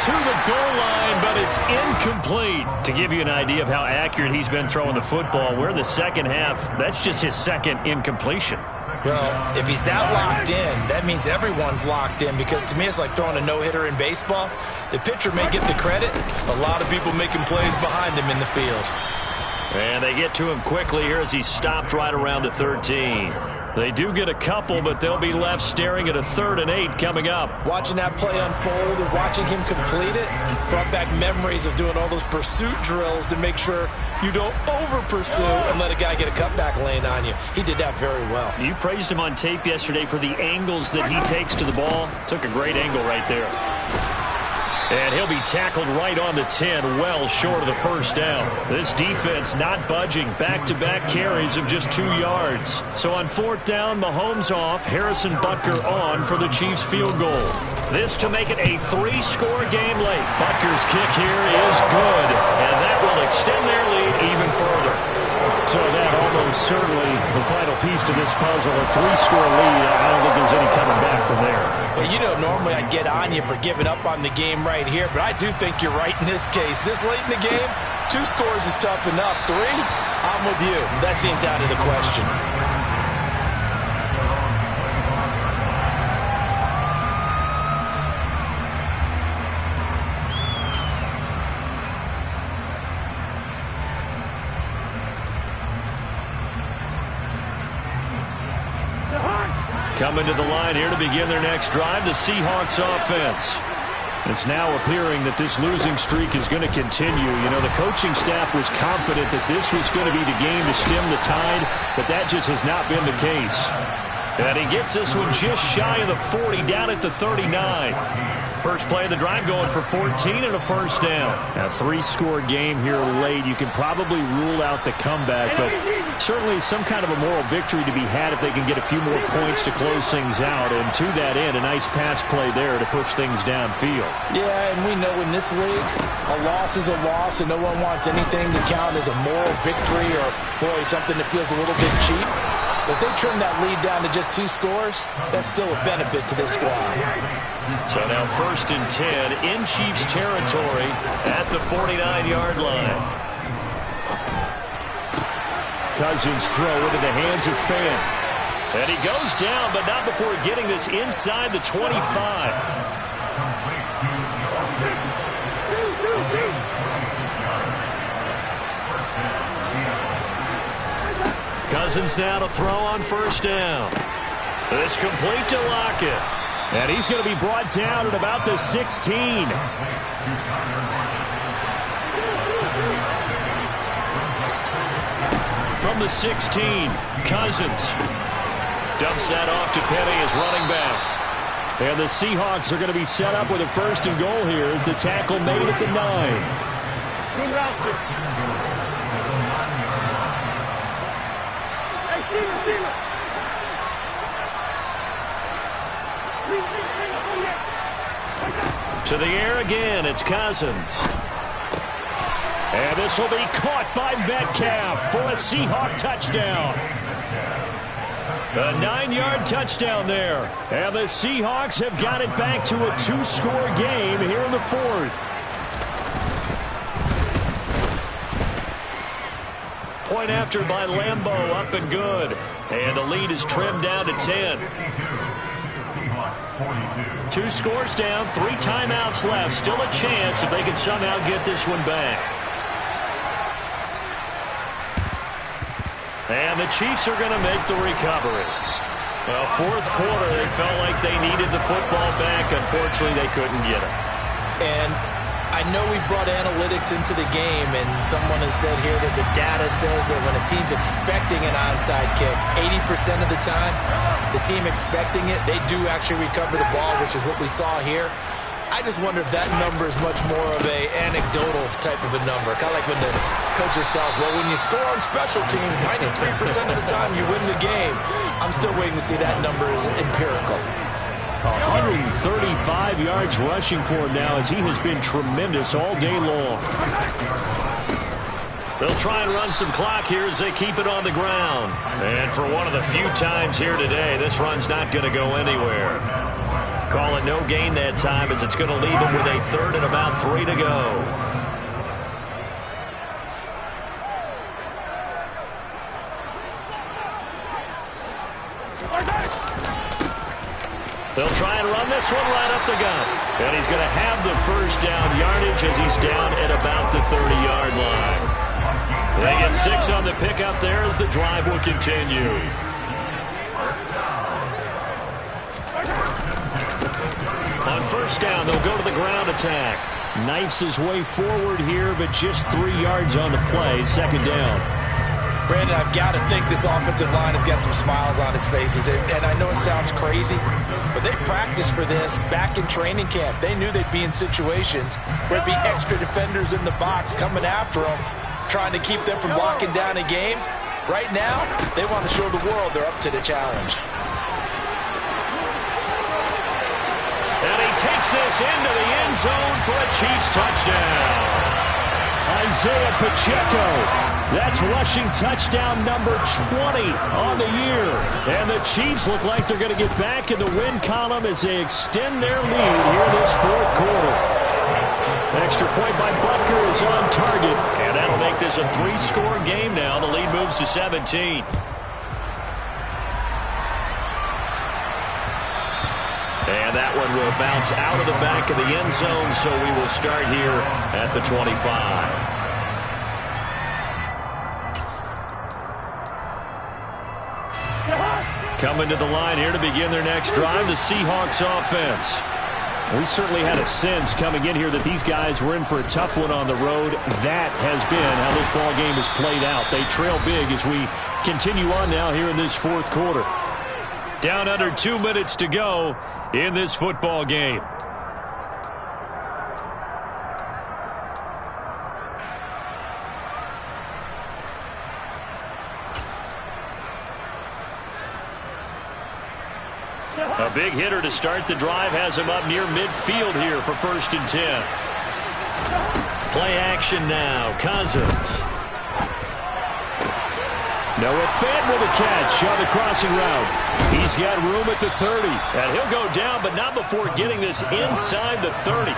To the goal line, but it's incomplete. To give you an idea of how accurate he's been throwing the football, we're in the second half. That's just his second incompletion. Well, if he's that locked in, that means everyone's locked in, because to me it's like throwing a no-hitter in baseball. The pitcher may get the credit, a lot of people making plays behind him in the field. And they get to him quickly here as he's stopped right around the 13. They do get a couple, but they'll be left staring at a 3rd and 8 coming up. Watching that play unfold and watching him complete it brought back memories of doing all those pursuit drills to make sure you don't over-pursue and let a guy get a cutback lane on you. He did that very well. You praised him on tape yesterday for the angles that he takes to the ball. Took a great angle right there. And he'll be tackled right on the 10, well short of the first down. This defense not budging. Back-to-back carries of just 2 yards. So on 4th down, Mahomes off, Harrison Butker on for the Chiefs field goal. This to make it a 3-score game late. Butker's kick here is good, and that will extend their lead even further. So that almost certainly the final piece to this puzzle, a 3-score lead. I don't think there's any coming back from there. Well, you know, normally I'd get on you for giving up on the game right here, but I do think you're right in this case. This late in the game, 2 scores is tough enough. 3, I'm with you. That seems out of the question. Coming to the line here to begin their next drive, the Seahawks offense. It's now appearing that this losing streak is going to continue. You know, the coaching staff was confident that this was going to be the game to stem the tide, but that just has not been the case. And he gets this one just shy of the 40, down at the 39. First play of the drive going for 14 and a first down. A 3-score game here late. You can probably rule out the comeback, but certainly some kind of a moral victory to be had if they can get a few more points to close things out. And to that end, a nice pass play there to push things downfield. Yeah, and we know in this league, a loss is a loss, and no one wants anything to count as a moral victory or, boy, something that feels a little bit cheap. But if they trim that lead down to just 2 scores, that's still a benefit to this squad. So now 1st and 10 in Chiefs territory at the 49-yard line. Cousins throw into the hands of Fan. And he goes down, but not before getting this inside the 25. Cousins now to throw on first down. This complete to Lockett. And he's going to be brought down at about the 16. From the 16, Cousins dumps that off to Penny as running back. And the Seahawks are going to be set up with a 1st and goal here as the tackle made at the 9. To the air again, it's Cousins. And this will be caught by Metcalf for a Seahawk touchdown. A 9-yard touchdown there. And the Seahawks have got it back to a 2-score game here in the 4th. Point after by Lambeau, up and good. And the lead is trimmed down to 10. 2 scores down, 3 timeouts left. Still a chance if they can somehow get this one back. And the Chiefs are going to make the recovery. Well, 4th quarter, they felt like they needed the football back. Unfortunately, they couldn't get it. And I know we brought analytics into the game, and someone has said here that the data says that when a team's expecting an onside kick, 80% of the time, the team expecting it, they do actually recover the ball, which is what we saw here. I just wonder if that number is much more of a anecdotal type of a number. Kind of like when the coaches tell us, well, when you score on special teams, 93% of the time you win the game. I'm still waiting to see that number is empirical. 135 yards rushing for him now as he has been tremendous all day long. They'll try and run some clock here as they keep it on the ground. And for one of the few times here today, this run's not going to go anywhere. Call it no gain that time as it's going to leave them with a 3rd and about 3 to go. They'll try and run this one right up the gut. And he's going to have the 1st down yardage as he's down at about the 30-yard line. They get 6 on the pickup there as the drive will continue. On 1st down, they'll go to the ground attack. Knifes his way forward here, but just 3 yards on the play. 2nd down. Brandon, I've got to think this offensive line has got some smiles on its faces. And I know it sounds crazy, but they practiced for this back in training camp. They knew they'd be in situations where there'd be extra defenders in the box coming after them, trying to keep them from locking down a game. Right now, they want to show the world they're up to the challenge. And he takes this into the end zone for a Chiefs touchdown. Isaiah Pacheco. That's rushing touchdown number 20 on the year. And the Chiefs look like they're going to get back in the win column as they extend their lead here this 4th quarter. Extra point by Butker is on target. And that'll make this a 3-score game now. The lead moves to 17. And that one will bounce out of the back of the end zone, so we will start here at the 25. Coming to the line here to begin their next drive, the Seahawks offense. We certainly had a sense coming in here that these guys were in for a tough one on the road. That has been how this ball game has played out. They trail big as we continue on now here in this 4th quarter. Down under 2 minutes to go in this football game. A big hitter to start the drive has him up near midfield here for 1st and 10. Play action now. Cousins. Noah Fant with a catch on the crossing route. He's got room at the 30. And he'll go down, but not before getting this inside the 30.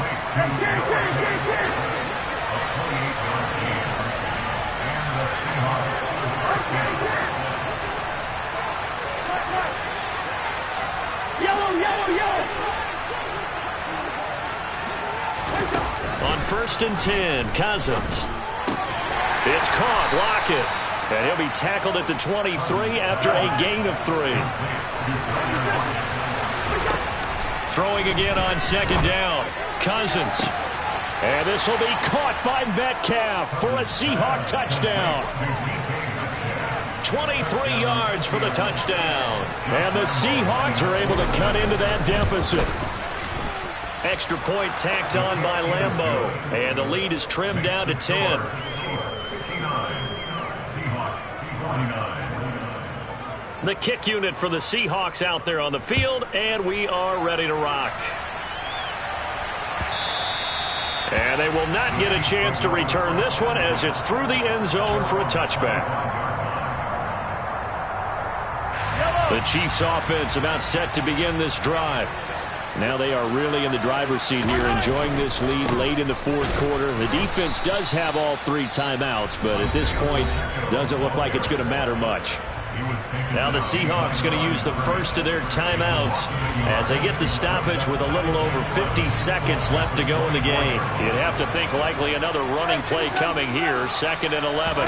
On 1st and 10, Cousins. It's caught, Lockett. And he'll be tackled at the 23 after a gain of 3. Throwing again on 2nd down. Cousins. And this will be caught by Metcalf for a Seahawk touchdown. 23 yards for the touchdown. And the Seahawks are able to cut into that deficit. Extra point tacked on by Lambeau. And the lead is trimmed down to 10. The kick unit for the Seahawks out there on the field, and we are ready to rock. And they will not get a chance to return this one as it's through the end zone for a touchback. The Chiefs offense about set to begin this drive. Now they are really in the driver's seat here, enjoying this lead late in the fourth quarter. The defense does have all 3 timeouts, but at this point, doesn't look like it's going to matter much. Now the Seahawks going to use the first of their timeouts as they get the stoppage with a little over 50 seconds left to go in the game. You'd have to think likely another running play coming here, 2nd and 11.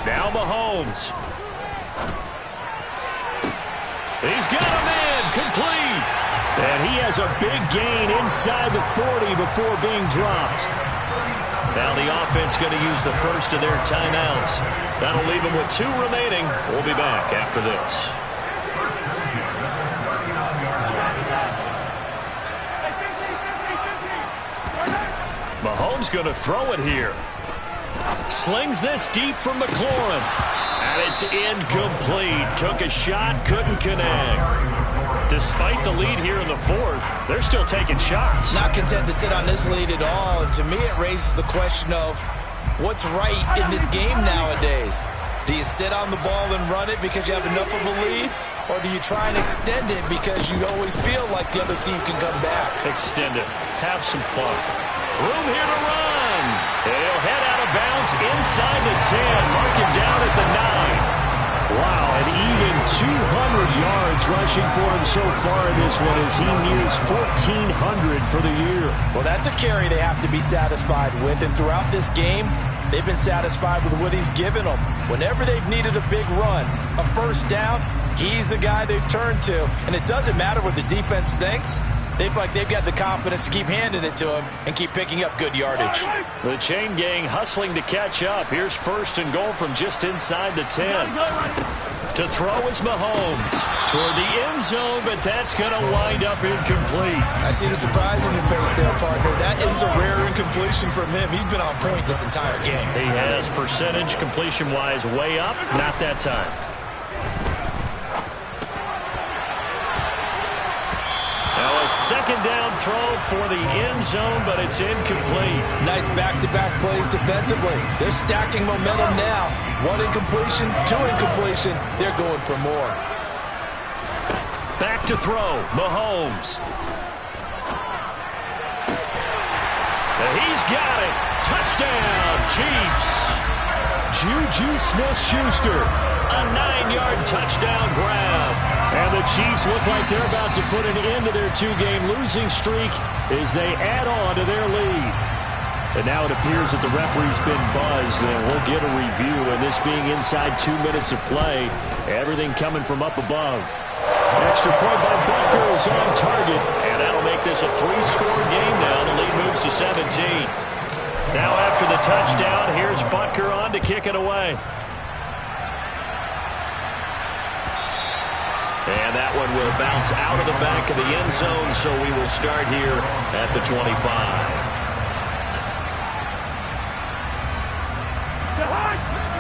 Now Mahomes. He's got a man, complete. And he has a big gain inside the 40 before being dropped. Now the offense going to use the first of their timeouts. That'll leave them with 2 remaining. We'll be back after this. Mahomes going to throw it here. Slings this deep from McLaurin. And it's incomplete. Took a shot, couldn't connect. Despite the lead here in the fourth, they're still taking shots. Not content to sit on this lead at all. And to me, it raises the question of what's right in this game nowadays. Do you sit on the ball and run it because you have enough of a lead? Or do you try and extend it because you always feel like the other team can come back? Extend it. Have some fun. Room here to run. He'll head out of bounds inside the 10. Mark him down at the 9. Wow, and even 200 yards rushing for him so far in this one as he nears 1,400 for the year. Well, that's a carry they have to be satisfied with, and throughout this game, they've been satisfied with what he's given them. Whenever they've needed a big run, a first down, he's the guy they've turned to. And it doesn't matter what the defense thinks. They feel like they've got the confidence to keep handing it to him and keep picking up good yardage. The chain gang hustling to catch up. Here's 1st and goal from just inside the 10. To throw is Mahomes toward the end zone, but that's going to wind up incomplete. I see the surprise on your face there, partner. That is a rare incompletion from him. He's been on point this entire game. He has percentage completion-wise way up. Not that time. Now a 2nd down throw for the end zone, but it's incomplete. Nice back-to-back plays defensively. They're stacking momentum now. 1 incompletion, 2 incompletion. They're going for more. Back to throw, Mahomes. He's got it. Touchdown, Chiefs. Juju Smith-Schuster, a 9-yard touchdown grab. And the Chiefs look like they're about to put an end to their 2-game losing streak as they add on to their lead. And now it appears that the referee's been buzzed, and we'll get a review. And this being inside 2 minutes of play, everything coming from up above. Extra point by Butker is on target, and that'll make this a 3-score game now. The lead moves to 17. Now after the touchdown, here's Butker on to kick it away. And that one will bounce out of the back of the end zone, so we will start here at the 25.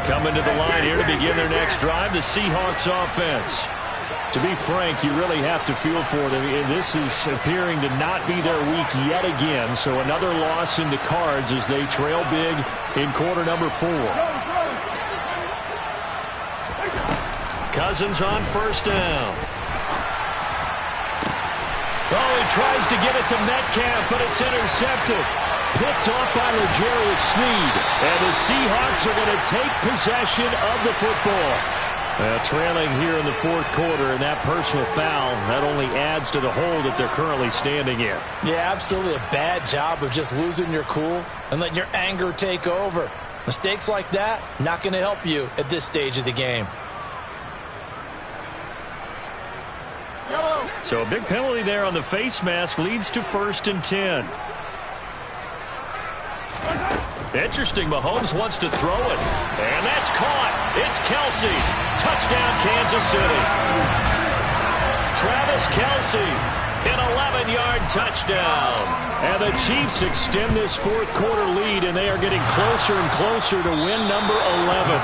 Coming to the line here to begin their next drive, the Seahawks offense. To be frank, you really have to feel for them. This is appearing to not be their week yet again, so another loss in the cards as they trail big in quarter number 4. Cousins on 1st down. Oh, he tries to get it to Metcalf, but it's intercepted. Picked off by L'Jarius Sneed. And the Seahawks are going to take possession of the football. Trailing here in the fourth quarter, and that personal foul, that only adds to the hole that they're currently standing in. Yeah, absolutely a bad job of just losing your cool and letting your anger take over. Mistakes like that, not going to help you at this stage of the game. So a big penalty there on the face mask leads to 1st and 10. Interesting, Mahomes wants to throw it. And that's caught. It's Kelsey. Touchdown, Kansas City. Travis Kelce, an 11-yard touchdown. And the Chiefs extend this fourth quarter lead, and they are getting closer and closer to win number 11.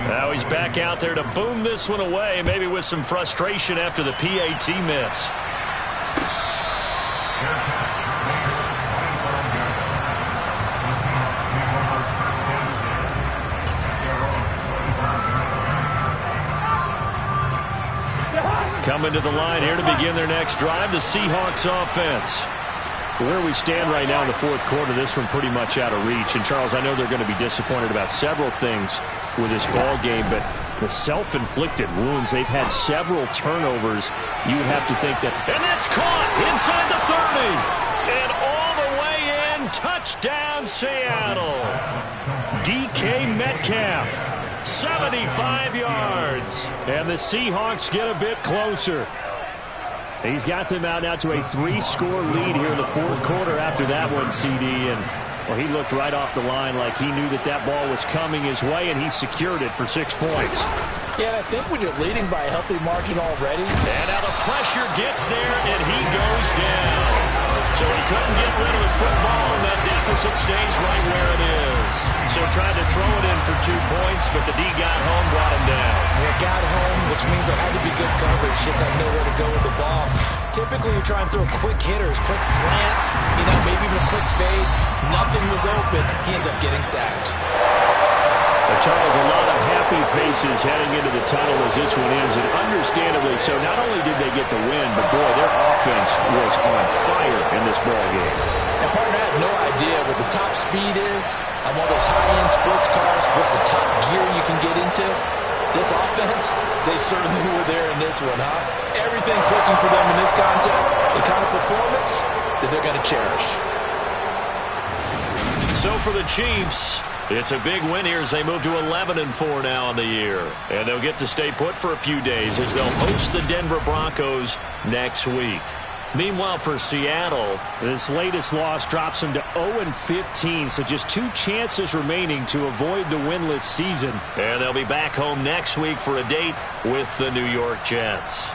Now he's back out there to boom this one away, maybe with some frustration after the PAT miss. Coming to the line here to begin their next drive, the Seahawks offense. Where we stand right now in the fourth quarter, this one pretty much out of reach. And, Charles, I know they're going to be disappointed about several things with this ball game, but the self-inflicted wounds, they've had several turnovers. You would have to think that. And that's caught inside the 30. And all the way in, touchdown Seattle. DK Metcalf, 75 yards. And the Seahawks get a bit closer. He's got them out now to a 3-score lead here in the fourth quarter after that one, CD. And, well, he looked right off the line like he knew that that ball was coming his way, and he secured it for 6 points. Yeah, and I think when you're leading by a healthy margin already. And now the pressure gets there, and he goes down. So he couldn't get rid of the football, and that deficit stays right where it is. So tried to throw it in for 2 points, but the D got home, brought him down. Yeah, got home, which means there had to be good coverage. Just had nowhere to go with the ball. Typically, you try and throw quick hitters, quick slants, maybe even a quick fade. Nothing was open. He ends up getting sacked. Charles, a lot of happy faces heading into the tunnel as this one ends, and understandably so. Not only did they get the win, but, boy, their offense was on fire in this ball game. And, partner, I have no idea what the top speed is on one of those high-end sports cars. What's the top gear you can get into? This offense, they certainly were there in this one, huh? Everything clicking for them in this contest, the kind of performance that they're going to cherish. So for the Chiefs, it's a big win here as they move to 11-4 now on the year. And they'll get to stay put for a few days as they'll host the Denver Broncos next week. Meanwhile, for Seattle, this latest loss drops them to 0-15, so just 2 chances remaining to avoid the winless season. And they'll be back home next week for a date with the New York Jets.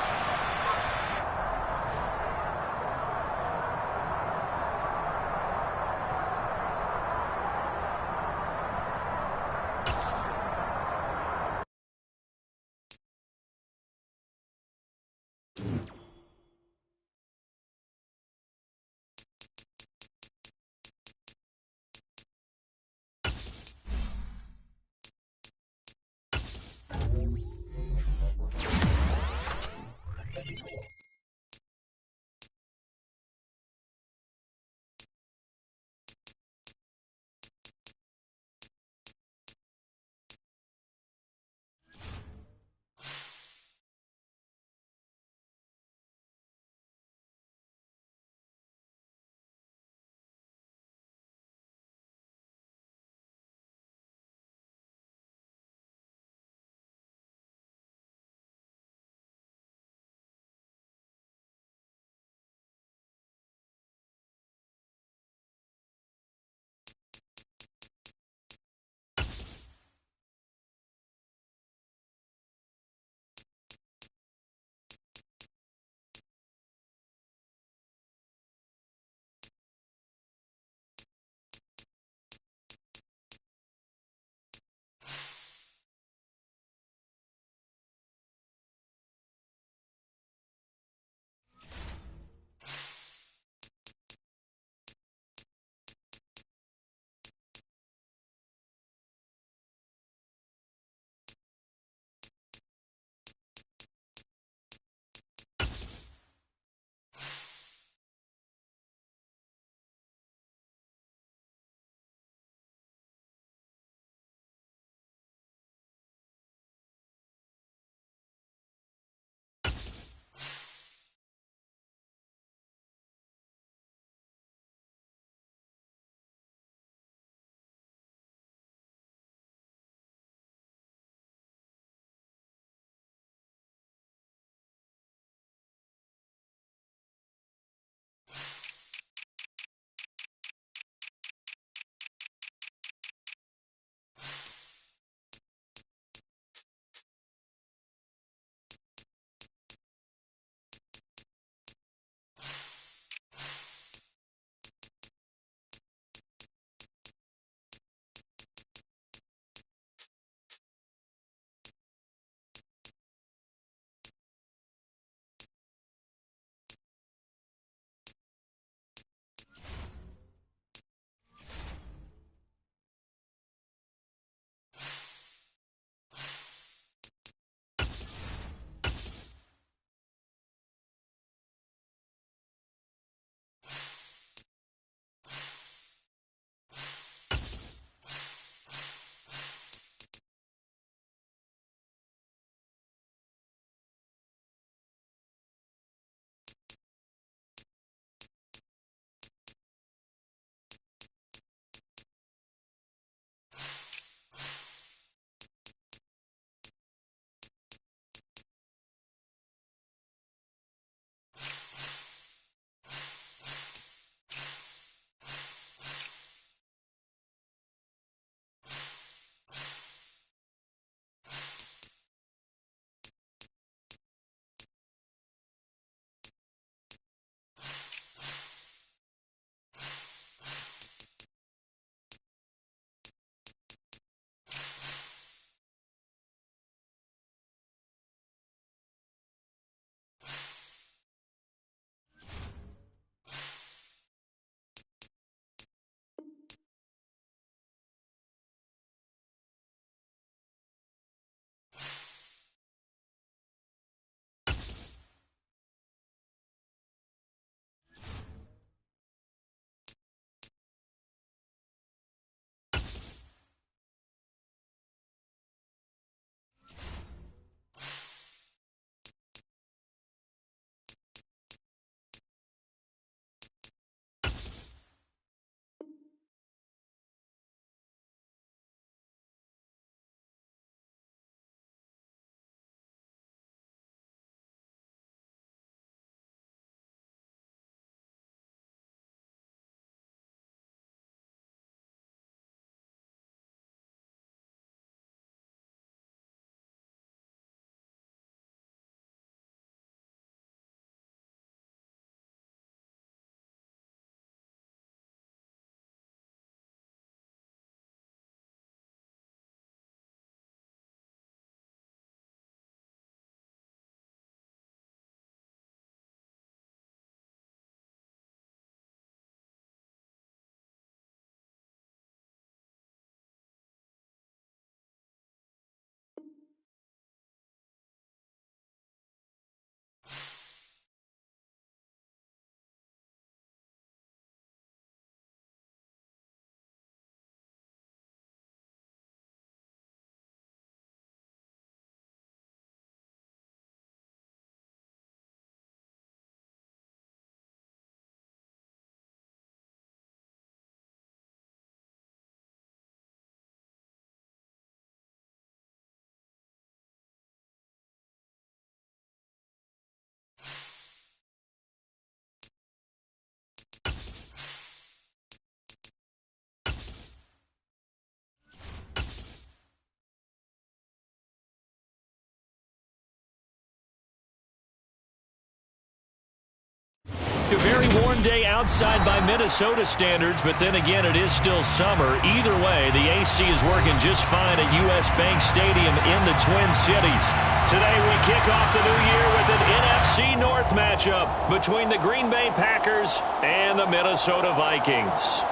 a very warm day outside by Minnesota standards, but then again, it is still summer. Either way, the AC is working just fine at U.S. Bank Stadium in the Twin Cities. Today, we kick off the new year with an NFC North matchup between the Green Bay Packers and the Minnesota Vikings.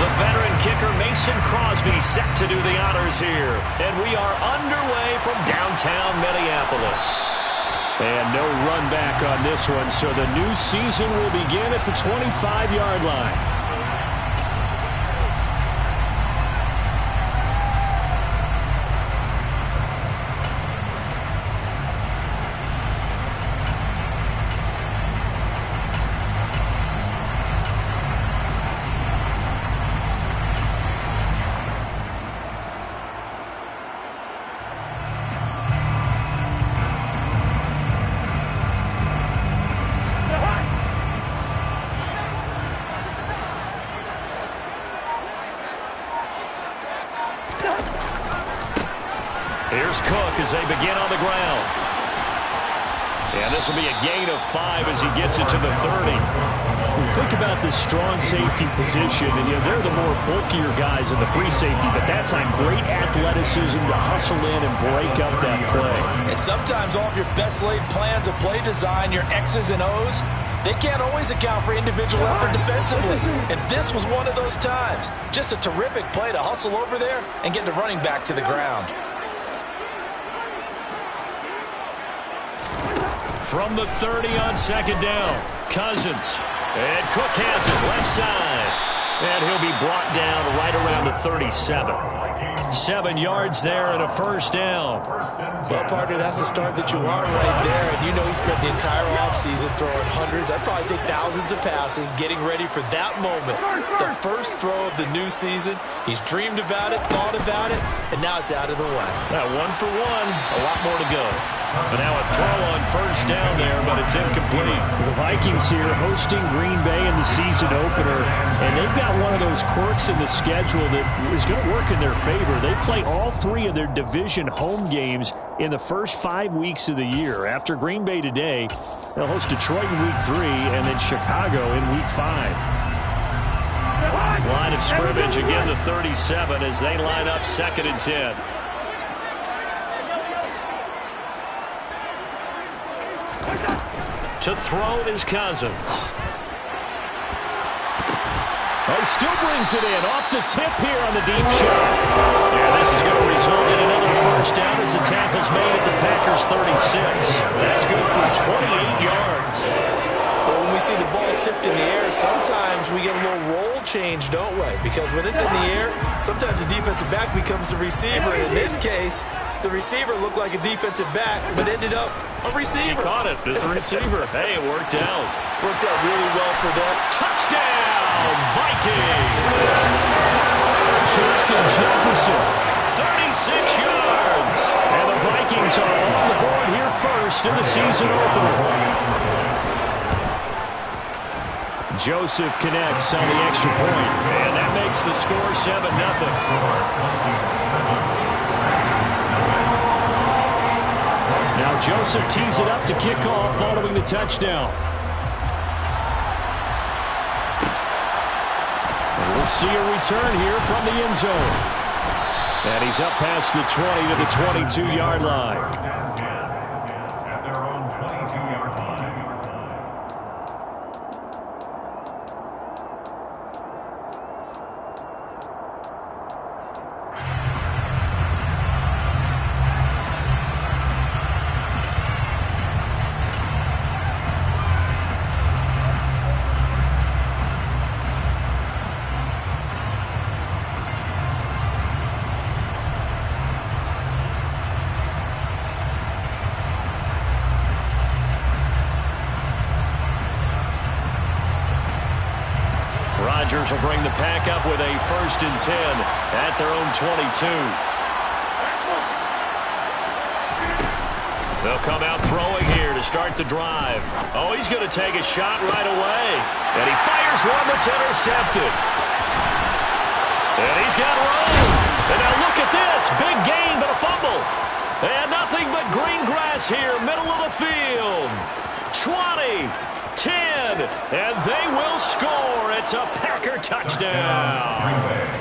The veteran kicker Mason Crosby set to do the honors here. And we are underway from downtown Minneapolis. And no run back on this one, so the new season will begin at the 25-yard line. Here's Cook as they begin on the ground. And this will be a gain of 5 as he gets it to the 30. Think about this strong safety position, and they're the more bulkier guys in the free safety, but that's a great athleticism to hustle in and break up that play. And sometimes all of your best laid plans of play design, your X's and O's, they can't always account for individual effort defensively. And this was one of those times. Just a terrific play to hustle over there and get the running back to the ground. From the 30 on second down, Cousins. And Cook has it left side. And he'll be brought down right around the 37. 7 yards there and a first down. Well, partner, that's the start that you want right there. And you know he spent the entire offseason throwing hundreds, I'd probably say thousands of passes, getting ready for that moment. The first throw of the new season. He's dreamed about it, thought about it, and now it's out of the way. Now 1 for 1, a lot more to go. But now a throw on first down there, but it's incomplete. The Vikings here hosting Green Bay in the season opener, and they've got one of those quirks in the schedule that is going to work in their favor. They play all 3 of their division home games in the first 5 weeks of the year. After Green Bay today, they'll host Detroit in week 3 and then Chicago in week 5. Line of scrimmage again, the 37 as they line up 2nd and 10. To throw is Cousins. He still brings it in off the tip here on the deep shot. Yeah, this is going to result in another first down as the tackle's made at the Packers 36. That's good for 28 yards. But when we see the ball tipped in the air, sometimes we get a little roll change, don't we? Because when it's in the air, sometimes the defensive back becomes the receiver. And in this case, the receiver looked like a defensive back, but ended up a receiver. He caught it as a receiver. Hey, it worked out. Worked out really well for them. Touchdown, Vikings! Justin Jefferson. 36 yards. And the Vikings are on the board here first in the season opener. Joseph connects on the extra point. And that makes the score 7-0. Now Joseph tees it up to kick off following the touchdown. And we'll see a return here from the end zone. And he's up past the 20 to the 22-yard line. Rodgers will bring the pack up with a 1st and 10 at their own 22. They'll come out throwing here to start the drive. Oh, he's going to take a shot right away. And he fires one that's intercepted. And he's got room. And now look at this. Big gain, but a fumble. And nothing but green grass here, middle of the field. 20, 10, and they will score. It's a Packer touchdown.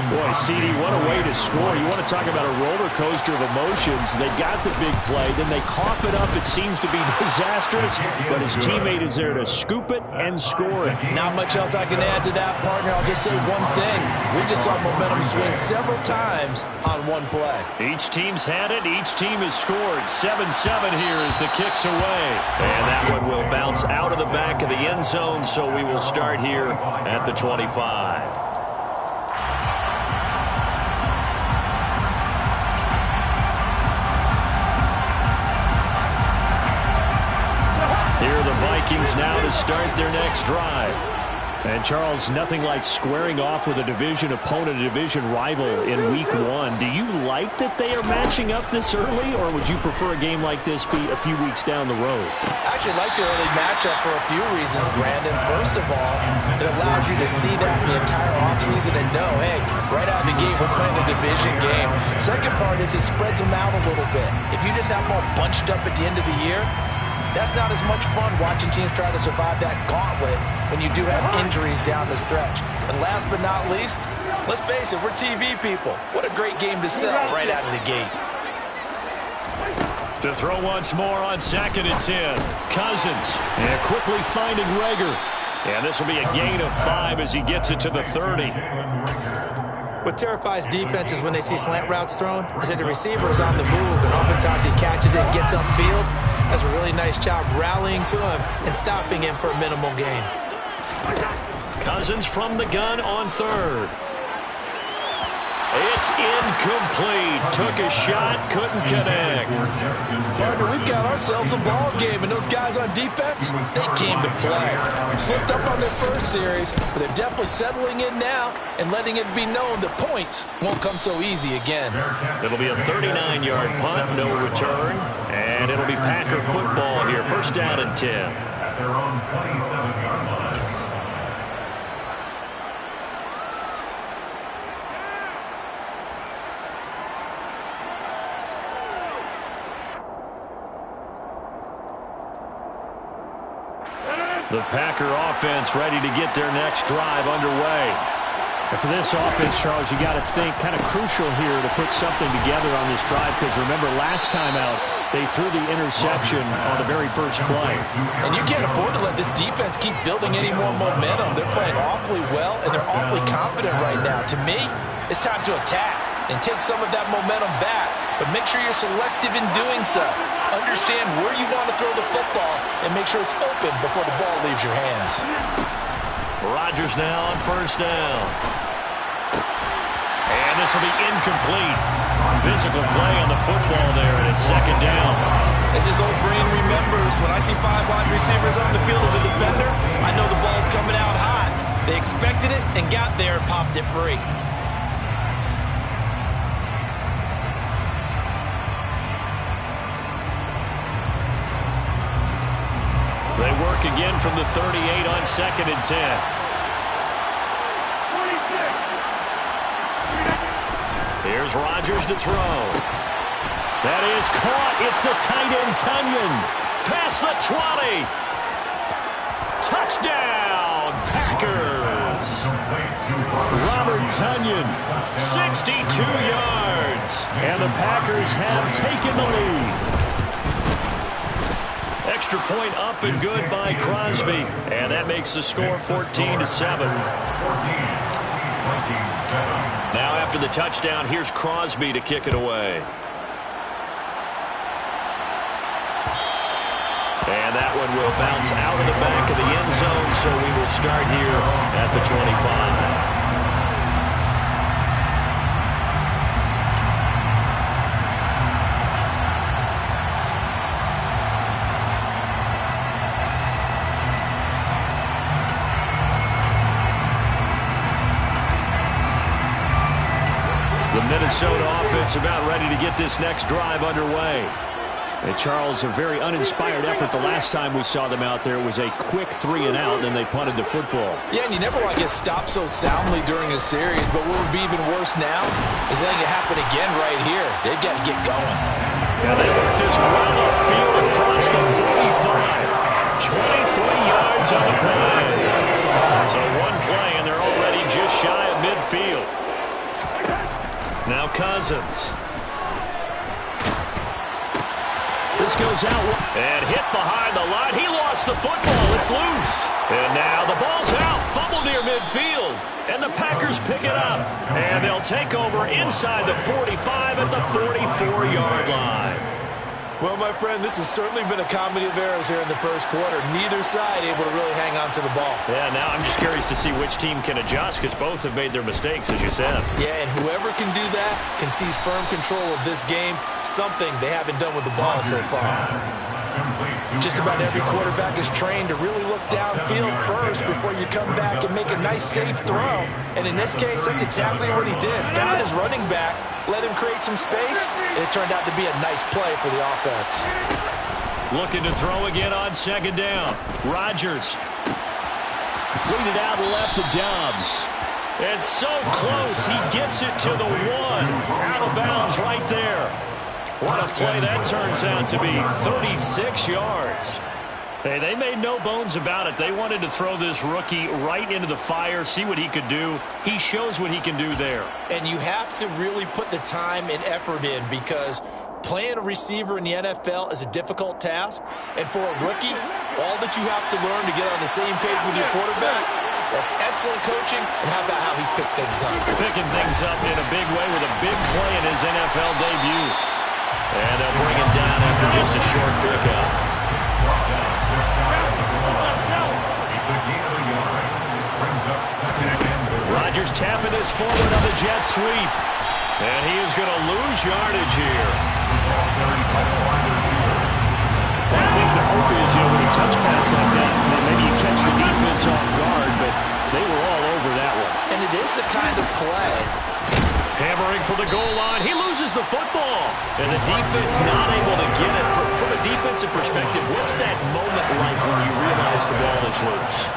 Boy, CD, what a way to score. You want to talk about a roller coaster of emotions. They got the big play, then they cough it up. It seems to be disastrous, but his teammate is there to scoop it and score it. Not much else I can add to that, partner. I'll just say one thing. We just saw momentum swing several times on one play. Each team's had it. Each team has scored. 7-7 here as the kick's away. And that one will bounce out of the back of the end zone, so we will start here at the 25. Here are the Vikings now to start their next drive. And, Charles, nothing like squaring off with a division opponent, a division rival in Week 1. Do you like that they are matching up this early, or would you prefer a game like this be a few weeks down the road? I actually like the early matchup for a few reasons, Brandon. First of all, it allows you to see that the entire offseason and know, hey, right out of the gate, we're playing a division game. Second part is it spreads them out a little bit. If you just have them all bunched up at the end of the year, that's not as much fun watching teams try to survive that gauntlet when you do have injuries down the stretch. And last but not least, let's face it, we're TV people. What a great game to sell right out of the gate. To throw once more on 2nd and 10. Cousins. And quickly finding Rager. And this will be a gain of 5 as he gets it to the 30. What terrifies defenses when they see slant routes thrown is that the receiver is on the move, and oftentimes he catches it and gets upfield. Does a really nice job rallying to him and stopping him for a minimal gain. Cousins from the gun on 3rd. It's incomplete. Took a shot, couldn't connect. Partner, we've got ourselves a ball game, and those guys on defense, they came to play. Slipped up on their first series, but they're definitely settling in now and letting it be known that points won't come so easy again. It'll be a 39-yard punt, no return, and it'll be Packer football here. 1st down and 10. At their own 27-yard line. The Packer offense ready to get their next drive underway. And for this offense, Charles, you got to think kind of crucial here to put something together on this drive, because remember last time out, they threw the interception on the very first play. And you can't afford to let this defense keep building any more momentum. They're playing awfully well, and they're awfully confident right now. To me, it's time to attack and take some of that momentum back, but make sure you're selective in doing so. Understand where you want to throw the football and make sure it's open before the ball leaves your hands. Rodgers now on 1st down. And this will be incomplete. Physical play on the football there, and it's 2nd down. As his old brain remembers, when I see 5 wide receivers on the field as a defender, I know the ball's coming out hot. They expected it and got there and popped it free. They work again from the 38 on 2nd and 10. Here's Rodgers to throw. That is caught. It's the tight end, Tunyon. Past the 20. Touchdown, Packers. Robert Tunyon, 62 yards. And the Packers have taken the lead. Extra point up and good by Crosby. And that makes the score 14-7. Now after the touchdown, here's Crosby to kick it away. And that one will bounce out of the back of the end zone, so we will start here at the 25. The Minnesota offense about ready to get this next drive underway. And Charles, a very uninspired effort the last time we saw them out there. It was a quick 3 and out, and they punted the football. Yeah, and you never want to get stopped so soundly during a series, but what would be even worse now is letting it happen again right here. They've got to get going. And they work this well upfield across the 45. 23 yards on the play. So one play, and they're already just shy of midfield. Now Cousins. This goes out. And hit behind the line. He lost the football. It's loose. And now the ball's out. Fumble near midfield. And the Packers pick it up. And they'll take over inside the 45 at the 44-yard line. Well, my friend, this has certainly been a comedy of errors here in the first quarter. Neither side able to really hang on to the ball. Yeah, now I'm just curious to see which team can adjust because both have made their mistakes, as you said. Yeah, and whoever can do that can seize firm control of this game, something they haven't done with the ball so far. Just about every quarterback is trained to really look downfield first before you come back and make a nice, safe throw. And in this case, that's exactly what he did. Found his running back, let him create some space, and it turned out to be a nice play for the offense. Looking to throw again on second down. Rodgers. Completed out left to Dobbs. It's so close. He gets it to the 1. Out of bounds right there. What a play that turns out to be. 36 yards. Hey, they made no bones about it. They wanted to throw this rookie right into the fire, see what he could do. He shows what he can do there. And you have to really put the time and effort in because playing a receiver in the NFL is a difficult task. And for a rookie, all that you have to learn to get on the same page with your quarterback, that's excellent coaching. And how about how he's picked things up? Picking things up in a big way with a big play in his NFL debut. And they'll bring him down after just a short pickup. Rodgers tapping this forward on the jet sweep. And he is going to lose yardage here. Well, I think the hope is, with a touch pass like that, maybe you catch the defense off guard, but they were all over that one. And it is the kind of play. Hammering for the goal line. He loses the football. And the defense not able to get it. From a defensive perspective, what's that moment like when you realize the ball is loose?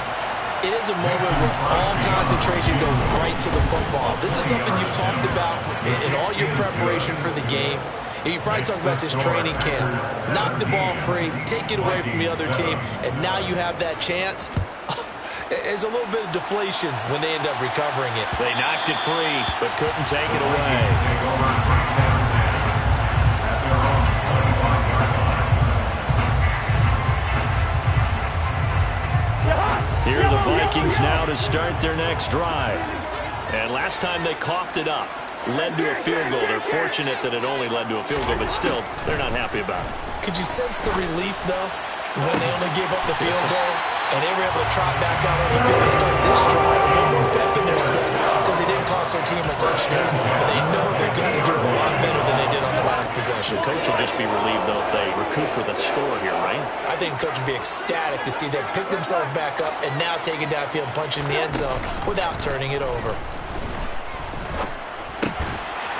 It is a moment where all concentration goes right to the football. This is something you've talked about in all your preparation for the game. And you probably talked about this training camp. Knock the ball free, take it away from the other team, and now you have that chance. There's a little bit of deflation when they end up recovering it. They knocked it free, but couldn't take it away. Here are the Vikings now to start their next drive. And last time they coughed it up, led to a field goal. They're fortunate that it only led to a field goal, but still, they're not happy about it. Could you sense the relief, though, when they only gave up the field goal? And they were able to trot back out on the field and start this drive a little more pep in their step because they didn't cost their team a touchdown. And they know they've got to do it a lot better than they did on the last possession. The coach will just be relieved, though, if they recoup with a score here, right? I think the coach will be ecstatic to see them pick themselves back up and now take it downfield and punch in the end zone without turning it over.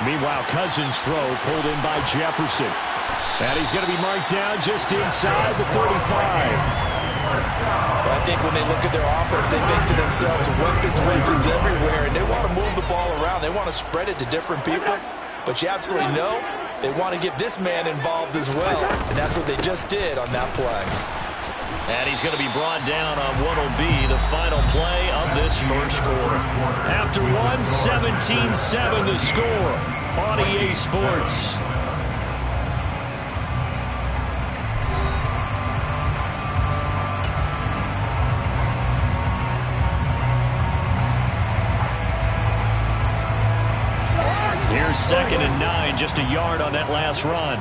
Meanwhile, Cousins' throw pulled in by Jefferson. And he's going to be marked down just inside the 35. I think when they look at their offense, they think to themselves, weapons everywhere, and they want to move the ball around. They want to spread it to different people, but you absolutely know they want to get this man involved as well, and that's what they just did on that play. And he's going to be brought down on what will be the final play of this first quarter. After 1, 17-7 the score on EA Sports. Here's 2nd and 9, just a yard on that last run.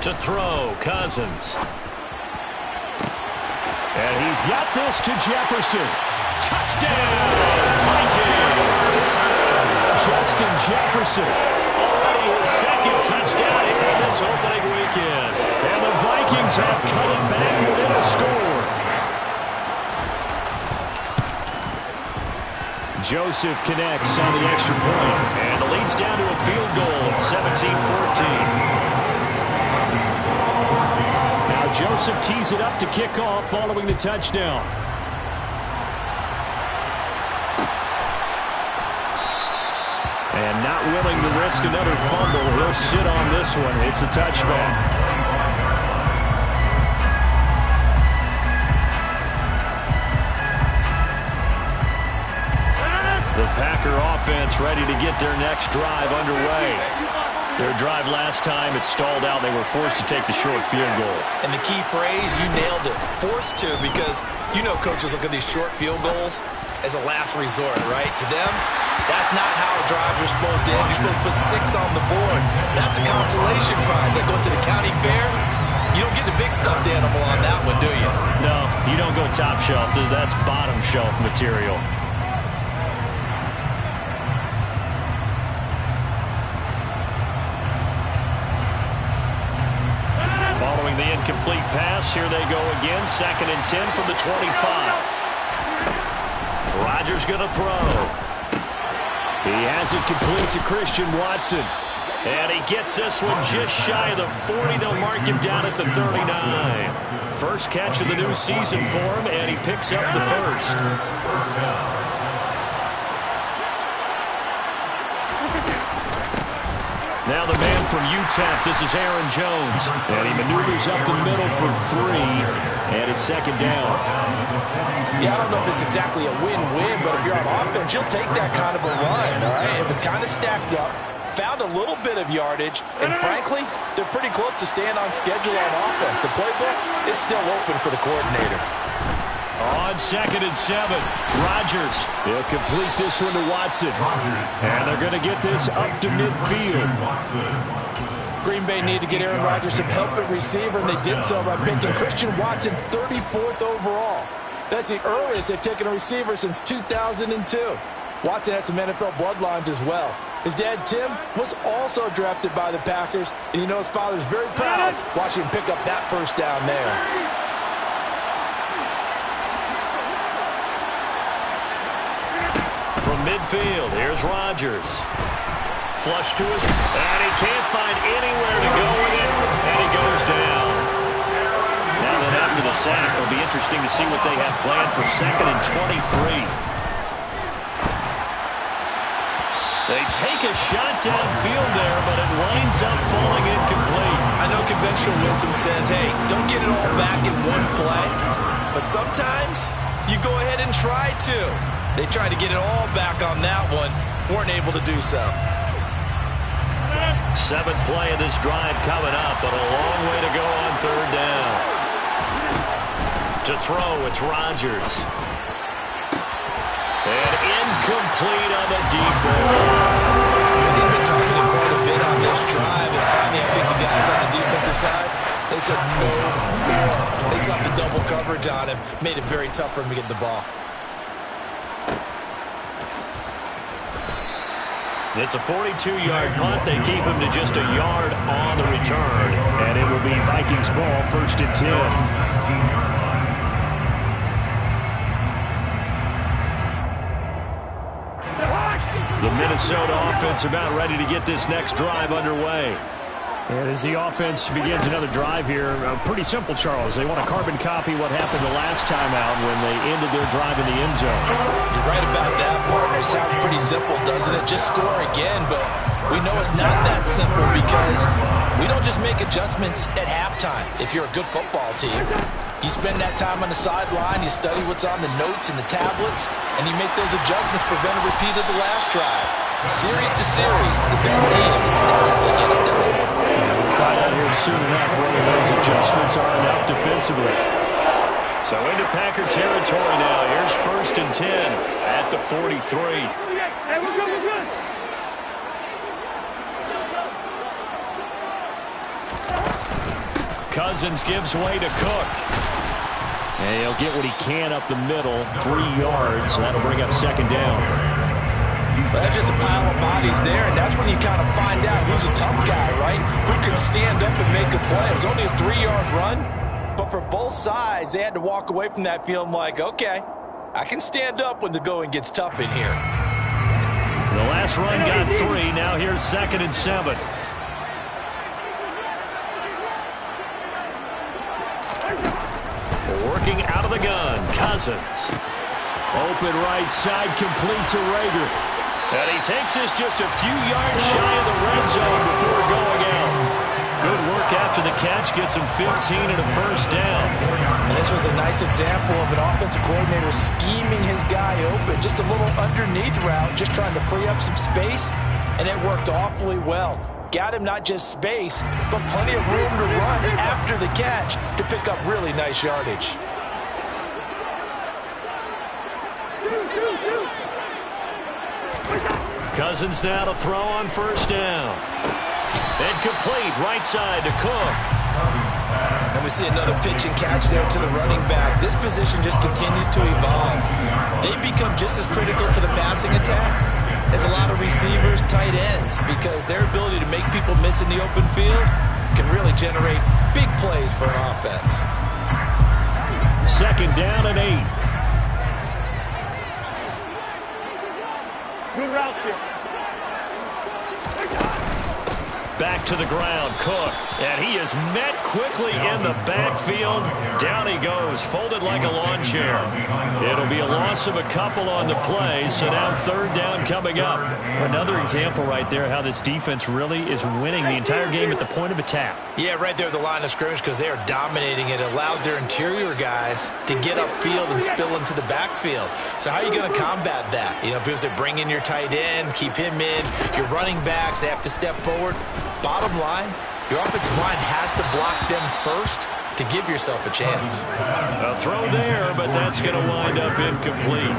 To throw, Cousins. And he's got this to Jefferson. Touchdown, Vikings! Justin Jefferson, already his 2nd touchdown here in this opening weekend. And the Vikings have cut it back within a score. Joseph connects on the extra point. And the lead's down to a field goal at 17-14. Now Joseph tees it up to kick off following the touchdown. And And not willing to risk another fumble. He'll sit on this one. It's a touchback. The Packer offense ready to get their next drive underway. Their drive last time, it stalled out. They were forced to take the short field goal. And the key phrase, you nailed it, forced to, because you know coaches look at these short field goals as a last resort, right? To them, that's not how drives are supposed to end. You're supposed to put 6 on the board. That's a consolation prize. Like going to the county fair, you don't get the big stuffed animal on that one, do you? No, you don't go top shelf. That's bottom shelf material. Following the incomplete pass, here they go again. 2nd and 10 from the 25. Rodgers going to throw. He has it complete to Christian Watson. And he gets this one just shy of the 40. They'll mark him down at the 39. First catch of the new season for him, and he picks up the first. Now the man from UTEP, this is Aaron Jones. And he maneuvers up the middle for 3, and it's 2nd down. Yeah, I don't know if it's exactly a win-win, but if you're on offense, you'll take that kind of a run, all right? It was kind of stacked up, found a little bit of yardage, and frankly, they're pretty close to staying on schedule on offense. The playbook is still open for the coordinator. On 2nd and 7, Rodgers. He'll complete this one to Watson. And they're going to get this up to midfield. Green Bay need to get Aaron Rodgers some help at receiver, and they did so by picking Christian Watson 34th overall. That's the earliest they've taken a receiver since 2002. Watson has some NFL bloodlines as well. His dad, Tim, was also drafted by the Packers, and you know his father's very proud watching him pick up that first down there. From midfield, here's Rodgers. Flush to his, and he can't find anywhere to go with it, and he goes down. Now that after the sack, it'll be interesting to see what they have planned for 2nd and 23. They take a shot downfield there, but it winds up falling incomplete. I know conventional wisdom says, hey, don't get it all back in one play, but sometimes you go ahead and try to. They tried to get it all back on that one, weren't able to do so. 7th play of this drive coming up, but a long way to go on 3rd down. To throw, it's Rodgers. And incomplete on the deep ball. He's been targeted quite a bit on this drive, and finally I think the guys on the defensive side, they said no more. They slapped the double coverage on him, made it very tough for him to get the ball. It's a 42-yard punt. They keep him to just a yard on the return. And it will be Vikings ball, 1st and 10. The Minnesota offense about ready to get this next drive underway. And as the offense begins another drive here, pretty simple, Charles. They want to carbon copy what happened the last time out when they ended their drive in the end zone. You're right about that, partner. It sounds pretty simple, doesn't it? Just score again, but we know it's not that simple because we don't just make adjustments at halftime. If you're a good football team, you spend that time on the sideline, you study what's on the notes and the tablets, and you make those adjustments, prevent a repeat of the last drive. Series to series, the best teams, that's how they get it done. We'll find out here soon enough whether those adjustments are enough defensively. So into Packer territory now. Here's 1st and 10 at the 43. Cousins gives way to Cook. And he'll get what he can up the middle, 3 yards. That'll bring up 2nd down. That's just a pile of bodies there, and that's when you kind of find out who's a tough guy, right? Who can stand up and make a play. It was only a 3-yard run, but for both sides, they had to walk away from that feeling like, okay, I can stand up when the going gets tough in here. The last run got 3. Now here's 2nd and 7. Working out of the gun, Cousins. Open right side, complete to Rager. And he takes this just a few yards shy of the red zone before going out. Good work after the catch, gets him 15 and a first down. And this was a nice example of an offensive coordinator scheming his guy open. Just a little underneath route, just trying to free up some space, and it worked awfully well. Got him not just space, but plenty of room to run after the catch to pick up really nice yardage. Cousins now to throw on first down. And complete, right side to Cook. And we see another pitch and catch there to the running back. This position just continues to evolve. They become just as critical to the passing attack as a lot of receivers, tight ends, because their ability to make people miss in the open field can really generate big plays for an offense. Second down and 8. Good route here. Back to the ground, Cook. And he is met quickly in the backfield. Down he goes, folded like a lawn chair. It'll be a loss of a couple on the play, so now third down coming up. Another example right there how this defense really is winning the entire game at the point of attack. Yeah, right there at the line of scrimmage, because they are dominating it. It allows their interior guys to get upfield and spill into the backfield. So how are you going to combat that? You know, because they bring in your tight end, keep him in. Your running backs, they have to step forward. Bottom line, your offensive line has to block them first to give yourself a chance. A throw there, but that's going to wind up incomplete.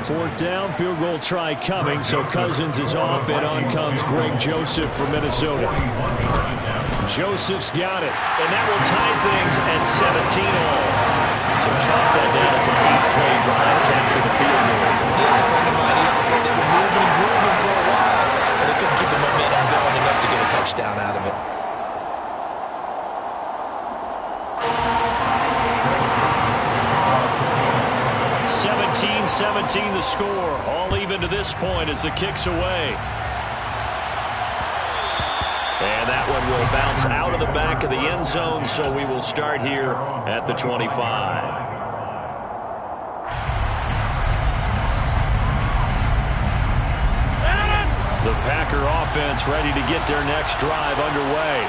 Fourth down, field goal try coming, so Cousins is off, and on comes Greg Joseph from Minnesota. Joseph's got it, and that will tie things at 17 all. So chalk that down as an 8-play drive to capture the field goal. Yeah, as a friend of mine used to say, they were moving and grooving for a while, but they couldn't keep the momentum going enough to get a touchdown out of it. (17-17) the score. All even to this point as the kick's away. And that one will bounce out of the back of the end zone, so we will start here at the 25. The Packer offense ready to get their next drive underway.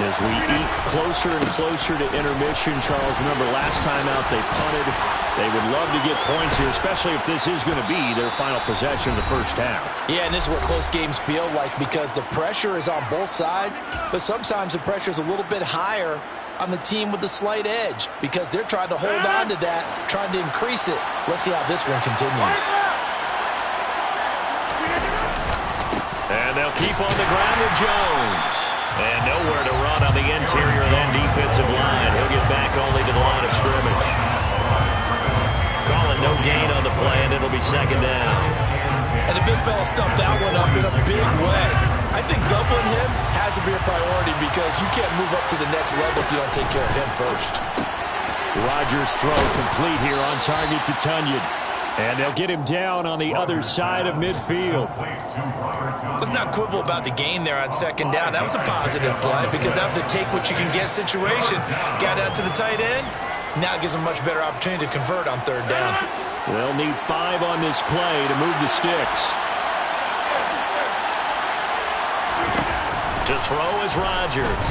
As we eat closer and closer to intermission, Charles, remember last time out they punted. They would love to get points here, especially if this is going to be their final possession of the first half. Yeah, and this is what close games feel like because the pressure is on both sides, but sometimes the pressure is a little bit higher on the team with the slight edge because they're trying to hold on to that, trying to increase it. Let's see how this one continues. And they'll keep on the ground with Jones. And nowhere to run on the interior of that defensive line. He'll get back only to the line of scrimmage. Calling no gain on the play, and it'll be second down. And the big fella stuffed that one up in a big way. I think doubling him has to be a priority because you can't move up to the next level if you don't take care of him first. Rodgers' throw complete here on target to Tunyon. And they'll get him down on the other side of midfield. Let's not quibble about the gain there on second down. That was a positive play because that was a take-what-you-can-get situation. Got out to the tight end. Now it gives them a much better opportunity to convert on third down. They'll need 5 on this play to move the sticks. To throw is Rodgers.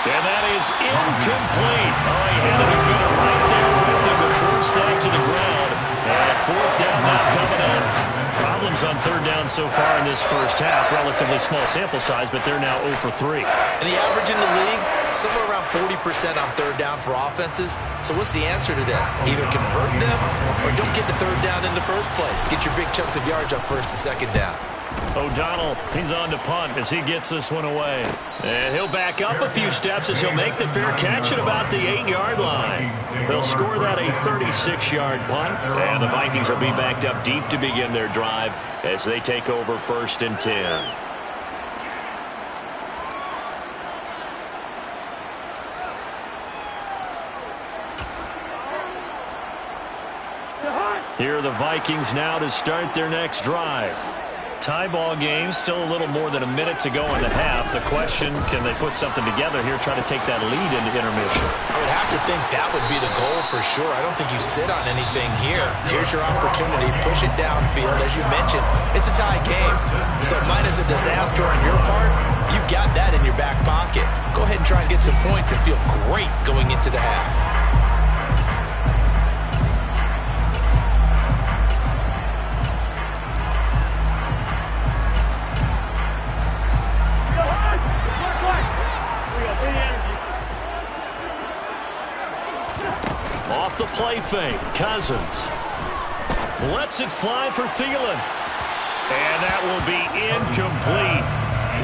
And that is incomplete. Oh, he had a defender right there with him to force that to the ground. And fourth down now coming up. Problems on third down so far in this first half. Relatively small sample size, but they're now 0 for 3. And the average in the league, somewhere around 40% on third down for offenses. So what's the answer to this? Either convert them or don't get the third down in the first place. Get your big chunks of yards up first and second down. O'Donnell, he's on to punt as he gets this one away. And he'll back up a few steps as he'll make the fair catch at about the 8-yard line. They'll score that a 36-yard punt. And the Vikings will be backed up deep to begin their drive as they take over first and 10. Here are the Vikings now to start their next drive. Tie ball game, still a little more than a minute to go in the half. The question, can they put something together here, try to take that lead into intermission? I would have to think that would be the goal for sure. I don't think you sit on anything here. Here's your opportunity. Push it downfield. As you mentioned, it's a tie game. So minus a disaster on your part, you've got that in your back pocket. Go ahead and try and get some points and feel great going into the half. Off the play fake, Cousins lets it fly for Thielen. And that will be incomplete.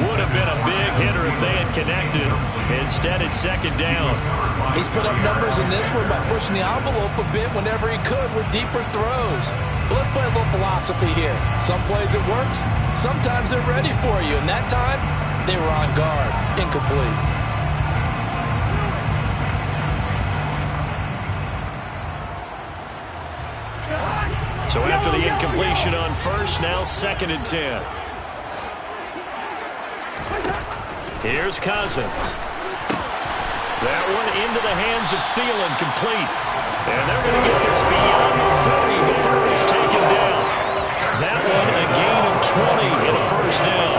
Would have been a big hitter if they had connected. Instead, it's second down. He's put up numbers in this one by pushing the envelope a bit whenever he could with deeper throws. But let's play a little philosophy here. Some plays it works. Sometimes they're ready for you. And that time, they were on guard. Incomplete. So after the incompletion on first, now 2nd and 10. Here's Cousins. That one into the hands of Thielen, complete. And they're going to get this beyond the 30 before it's taken down. That one a gain of 20 in a first down.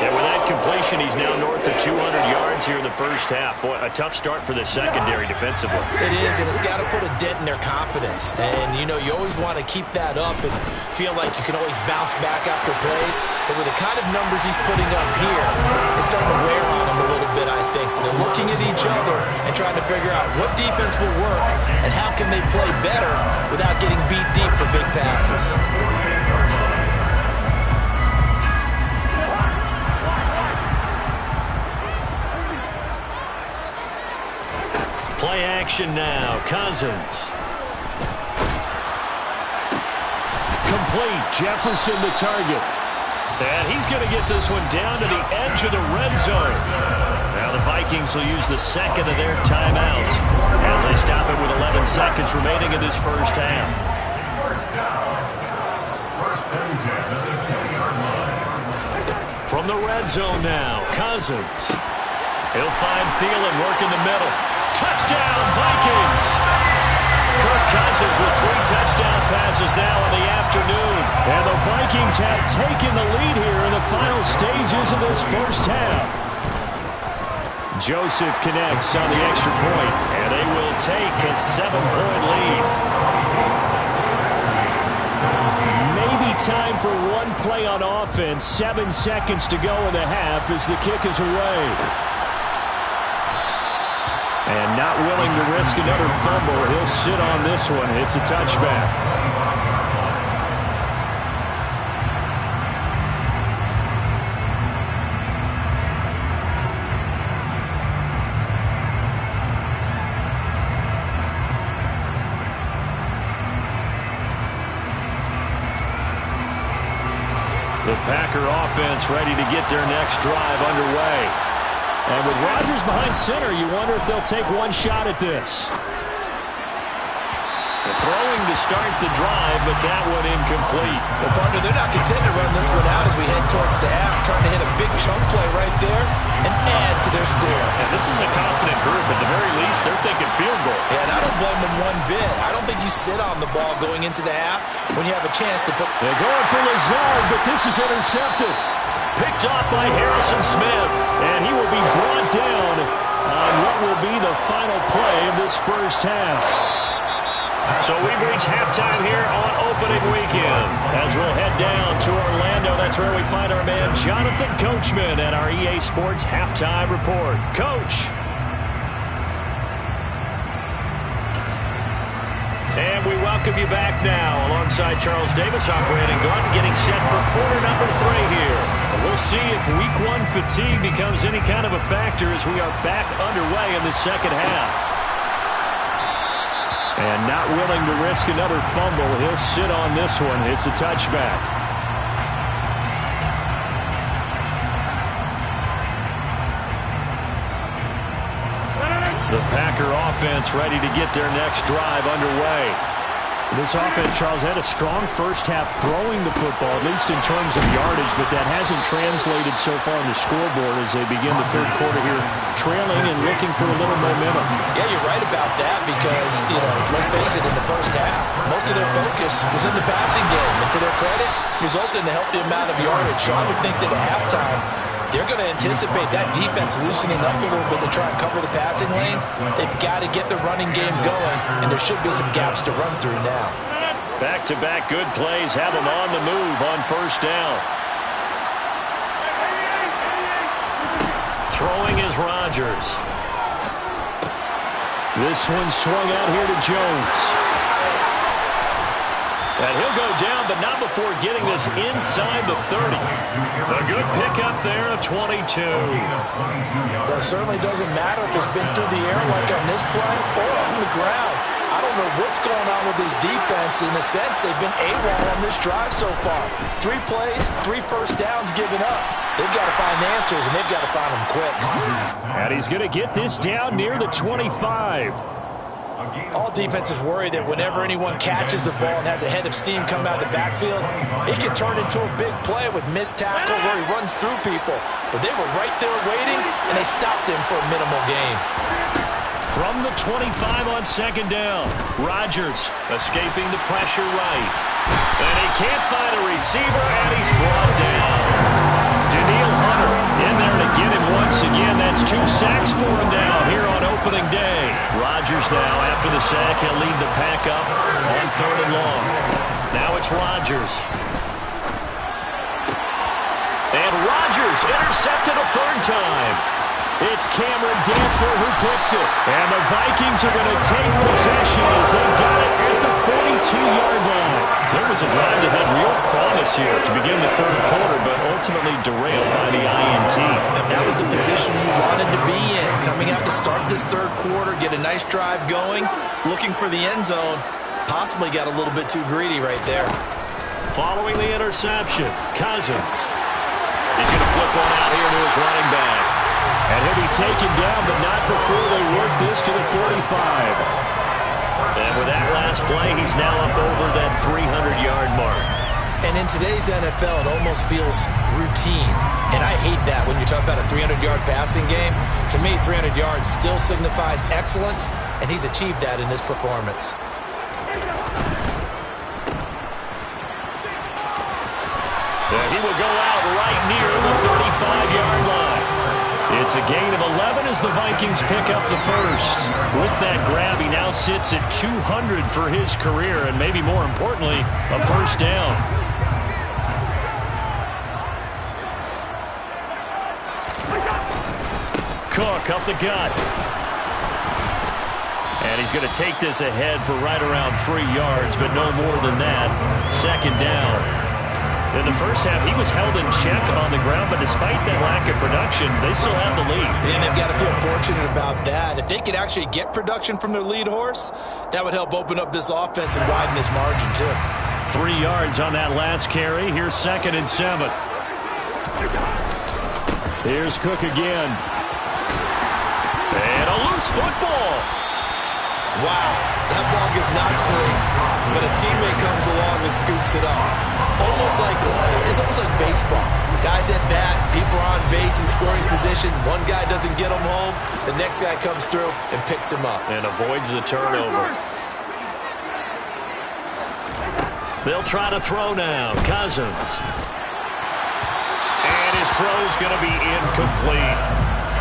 And with that completion, he's now north of 200 yards here in the first half. Boy, a tough start for the secondary defensively. It is, and it's got to put a dent in their confidence. And, you know, you always want to keep that up and feel like you can always bounce back after plays. But with the kind of numbers he's putting up here, it's starting to wear on them a little bit, I think. So they're looking at each other and trying to figure out what defense will work and how can they play better without getting beat deep for big passes. Play action now. Cousins. Complete. Jefferson the target. And he's going to get this one down to the edge of the red zone. Now the Vikings will use the second of their timeouts as they stop it with 11 seconds remaining in this first half. First down. First and 10 at the 20-yard line. From the red zone now, Cousins. He'll find Thielen working the middle. Touchdown, Vikings! Kirk Cousins with 3 touchdown passes now in the afternoon. And the Vikings have taken the lead here in the final stages of this first half. Joseph connects on the extra point. And they will take a 7-point lead. Maybe time for one play on offense. 7 seconds to go in the half as the kick is away. And not willing to risk another fumble, he'll sit on this one. It's a touchback. The Packer offense ready to get their next drive underway. And with Rodgers behind center, you wonder if they'll take one shot at this. Throwing to start the drive, but that one incomplete. Well, partner, they're not content to run this one out as we head towards the half, trying to hit a big chunk play right there and add to their score. And this is a confident group. At the very least, they're thinking field goal. Yeah, and I don't blame them one bit. I don't think you sit on the ball going into the half when you have a chance to put... They're going for Lazard, but this is intercepted. Picked off by Harrison Smith. And he will be brought down on what will be the final play of this first half. So we've reached halftime here on opening weekend. As we'll head down to Orlando, that's where we find our man Jonathan Coachman at our EA Sports Halftime Report. Coach. And we welcome you back now. Alongside Charles Davis, I'm Brandon Gordon, getting set for quarter number 3 here. And we'll see if week 1 fatigue becomes any kind of a factor as we are back underway in the second half. And not willing to risk another fumble, he'll sit on this one. It's a touchback. The Packer offense ready to get their next drive underway. This offense, Charles, had a strong first half throwing the football, at least in terms of yardage, but that hasn't translated so far on the scoreboard as they begin the third quarter here, trailing and looking for a little momentum. Yeah, you're right about that because, let's face it, in the first half, most of their focus was in the passing game. And to their credit, resulted in a healthy amount of yardage. So I would think that at halftime, they're going to anticipate that defense loosening up a little bit to try and cover the passing lanes. They've got to get the running game going, and there should be some gaps to run through now. Back-to-back good plays have them on the move on first down. Throwing is Rodgers. This one swung out here to Jones. And he'll go down, but not before getting this inside the 30. A good pickup there, a 22. Well, it certainly doesn't matter if it's been through the air like on this play or on the ground. I don't know what's going on with this defense. In a sense, they've been AWOL on this drive so far. 3 plays, 3 first downs given up. They've got to find answers, and they've got to find them quick. And he's going to get this down near the 25. All defenses worry that whenever anyone catches the ball and has a head of steam coming out of the backfield, it can turn into a big play with missed tackles or he runs through people. But they were right there waiting, and they stopped him for a minimal gain. From the 25 on second down, Rodgers escaping the pressure right. And he can't find a receiver, and he's brought down. Daniil Hunter in there to get him once again. That's 2 sacks for him now here on opening day. Rodgers now, after the sack, he'll lead the pack up on 3rd and long. Now it's Rodgers. And Rodgers intercepted a 3rd time. It's Cameron Dantzler who picks it. And the Vikings are going to take possession as they've got it at the 42-yard line. There was a drive that had real promise here to begin the 3rd quarter, but ultimately derailed by the INT. And that was the position you wanted to be in. Coming out to start this 3rd quarter, get a nice drive going, looking for the end zone. Possibly got a little bit too greedy right there. Following the interception, Cousins. He's going to flip one out here to his running back. And he'll be taken down, but not before they work this to the 45. And with that last play, he's now up over that 300-yard mark. And in today's NFL, it almost feels routine. And I hate that when you talk about a 300-yard passing game. To me, 300 yards still signifies excellence, and he's achieved that in this performance. And he will go out right near the 35-yard line. It's a gain of 11 as the Vikings pick up the first. With that grab, he now sits at 200 for his career, and maybe more importantly, a first down. Cook up the gut. And he's going to take this ahead for right around 3 yards, but no more than that. Second down. In the first half, he was held in check on the ground, but despite that lack of production, they still have the lead. And they've got to feel fortunate about that. If they could actually get production from their lead horse, that would help open up this offense and widen this margin, too. 3 yards on that last carry. Here's 2nd and 7. Here's Cook again. And a loose football. Wow, that ball gets knocked free, but a teammate comes along and scoops it up. It's almost like baseball. Guys at bat, people are on base in scoring position. One guy doesn't get him home, the next guy comes through and picks him up. And avoids the turnover. They'll try to throw now. Cousins. And his throw's going to be incomplete.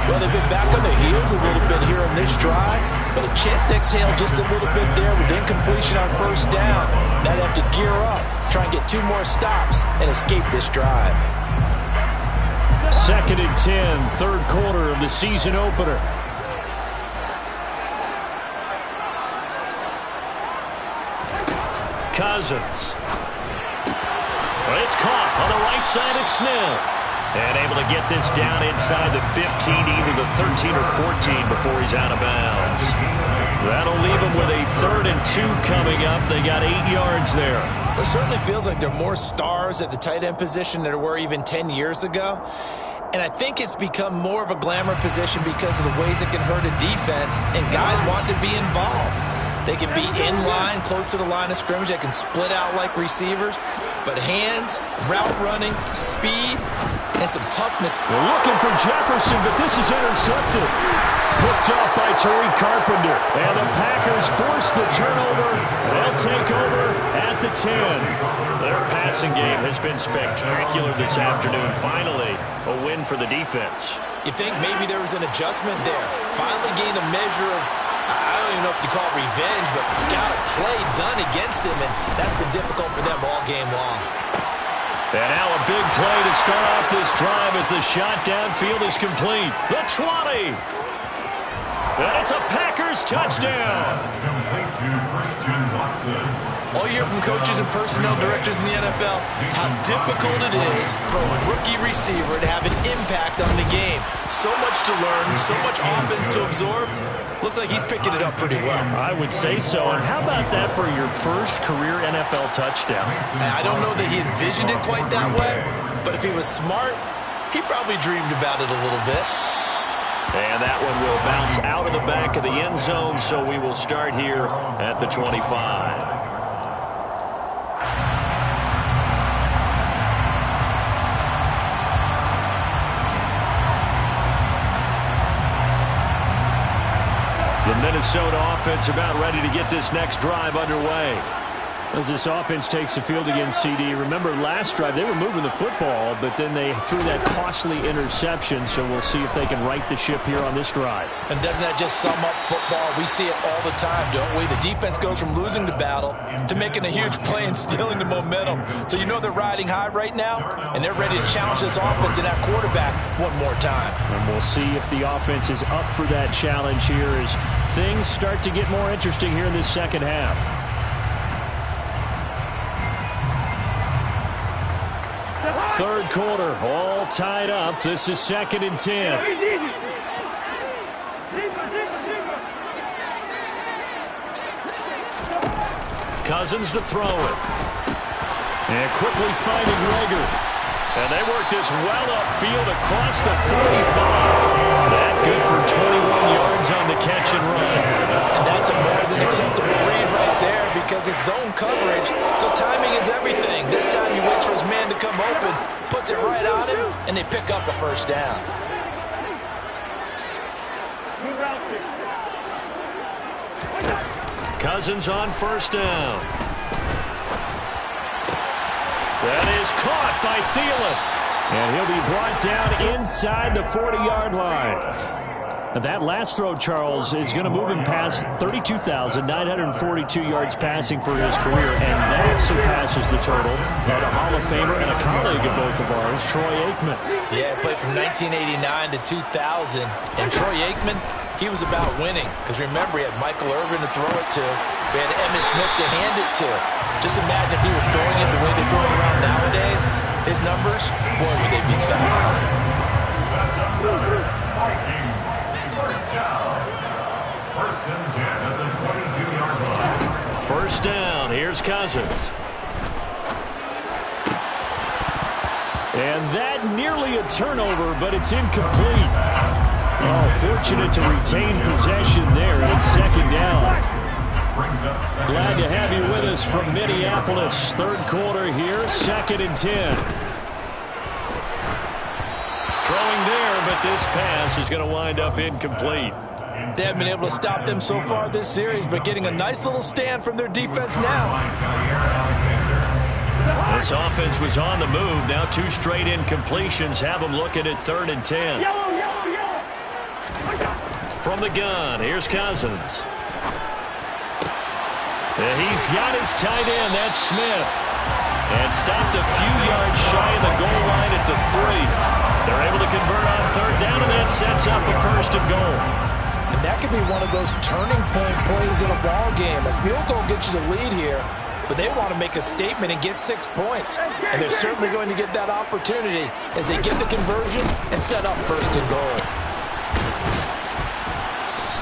Well, they've been back on their heels a little bit here on this drive, but a chance to exhale just a little bit there with incompletion on first down. Now they have to gear up, try and get 2 more stops, and escape this drive. 2nd and 10, 3rd quarter of the season opener. Cousins. It's caught on the right side at Smith. And able to get this down inside the 15, either the 13 or 14 before he's out of bounds. That'll leave him with a 3rd and 2 coming up. They got 8 yards there. It certainly feels like there are more stars at the tight end position than there were even 10 years ago. And I think it's become more of a glamour position because of the ways it can hurt a defense, and guys want to be involved. They can be in line, close to the line of scrimmage. They can split out like receivers. But hands, route running, speed, and some toughness. They're looking for Jefferson, but this is intercepted. Picked off by Tariq Carpenter. And the Packers force the turnover. They'll take over at the 10. Their passing game has been spectacular this afternoon. Finally, a win for the defense. You think maybe there was an adjustment there. Finally gained a measure of, I don't even know if you call it revenge, but got a play done against him, and that's been difficult for them all game long. And now a big play to start off this drive as the shot downfield is complete. The 20. And it's a Packers touchdown. Complete to Christian Watson. All you hear from coaches and personnel directors in the NFL, how difficult it is for a rookie receiver to have an impact on the game. So much to learn, so much offense to absorb. Looks like he's picking it up pretty well. I would say so. And how about that for your first career NFL touchdown? I don't know that he envisioned it quite that way, but if he was smart, he probably dreamed about it a little bit. And that one will bounce out of the back of the end zone, so we will start here at the 25. The Minnesota offense about ready to get this next drive underway. As this offense takes the field against CD, remember last drive they were moving the football, but then they threw that costly interception, so we'll see if they can right the ship here on this drive. And doesn't that just sum up football? We see it all the time, don't we? The defense goes from losing the battle to making a huge play and stealing the momentum. So you know they're riding high right now, and they're ready to challenge this offense and that quarterback one more time. And we'll see if the offense is up for that challenge here as things start to get more interesting here in this second half. Third quarter, all tied up. This is 2nd and 10. Cousins to throw it. And quickly finding Rager. And they work this well upfield across the 45. That good for 21 yards on the catch and run. And that's a more than acceptable read right there because it's zone coverage, so timing is everything. This time he waits for his man to come open, puts it right on him, and they pick up a first down. Cousins on first down. That is caught by Thielen. And he'll be brought down inside the 40-yard line. That last throw, Charles, is going to move him past 32,942 yards passing for his career, and that surpasses the total of a Hall of Famer and a colleague of both of ours, Troy Aikman. Yeah, played from 1989 to 2000, and Troy Aikman, he was about winning, because remember, he had Michael Irvin to throw it to, we had Emmitt Smith to hand it to. Just imagine if he was throwing it the way they throw it around nowadays, his numbers, boy, would they be stacked. First down. 1st and 10 at the 22-yard line. First down. Here's Cousins. And that nearly a turnover, but it's incomplete. Oh, fortunate to retain possession there, and it's 2nd down. Glad to have you with us from Minneapolis. Third quarter here, 2nd and 10. Throwing there, but this pass is going to wind up incomplete. They haven't been able to stop them so far this series, but getting a nice little stand from their defense now. This offense was on the move. Now 2 straight incompletions have them looking at 3rd and 10. From the gun, here's Cousins. And he's got his tight end, that's Smith. And stopped a few yards shy of the goal line at the 3. They're able to convert on 3rd down, and that sets up a 1st and goal. And that could be one of those turning point plays in a ball game. A field goal gets you the lead here, but they want to make a statement and get 6 points. And they're certainly going to get that opportunity as they get the conversion and set up 1st and goal.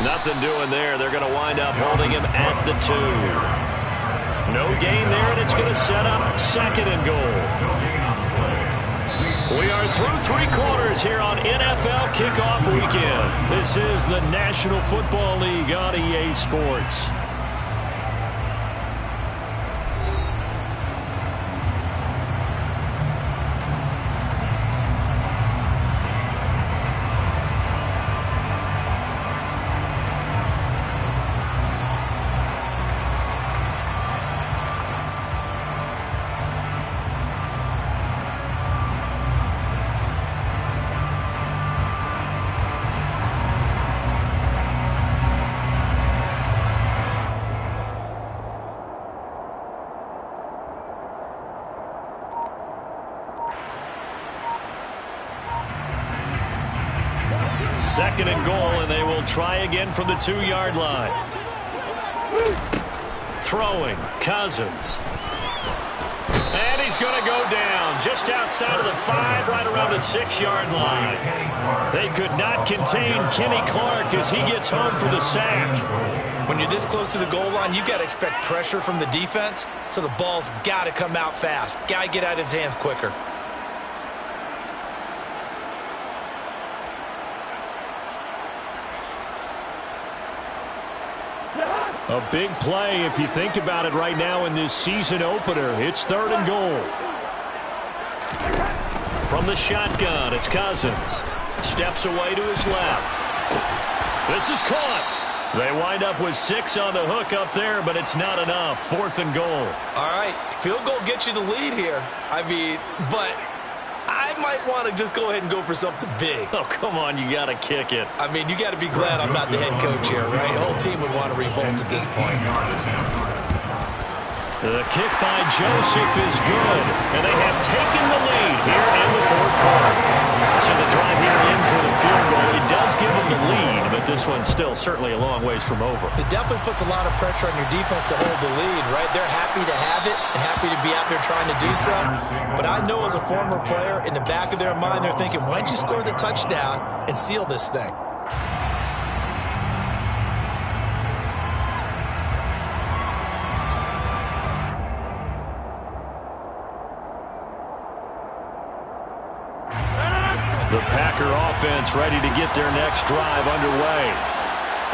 Nothing doing there. They're going to wind up holding him at the 2. No gain there, and it's going to set up 2nd and goal. We are through 3 quarters here on NFL Kickoff Weekend. This is the National Football League on EA Sports. 2nd and goal, and they will try again from the 2-yard line. Throwing, Cousins. And he's going to go down just outside of the 5, right around the 6-yard line. They could not contain Kenny Clark as he gets home for the sack. When you're this close to the goal line, you've got to expect pressure from the defense, so the ball's got to come out fast. Got to get out of his hands quicker. A big play if you think about it right now in this season opener. It's 3rd and goal. From the shotgun, it's Cousins. Steps away to his left. This is caught. They wind up with 6 on the hook up there, but it's not enough. 4th and goal. All right, field goal gets you the lead here. I mean, but I might want to just go ahead and go for something big. Oh, come on, you got to kick it. I mean, you got to be glad I'm not the head coach here, right? The whole team would want to revolt at this point. The kick by Joseph is good, and they have taken the lead here in the 4th quarter. So the drive here ends with a field goal. It does give them the lead, but this one's still certainly a long ways from over. It definitely puts a lot of pressure on your defense to hold the lead, right? They're happy to have it and happy to be out there trying to do so. But I know as a former player, in the back of their mind, they're thinking, why don't you score the touchdown and seal this thing? The Packer offense ready to get their next drive underway.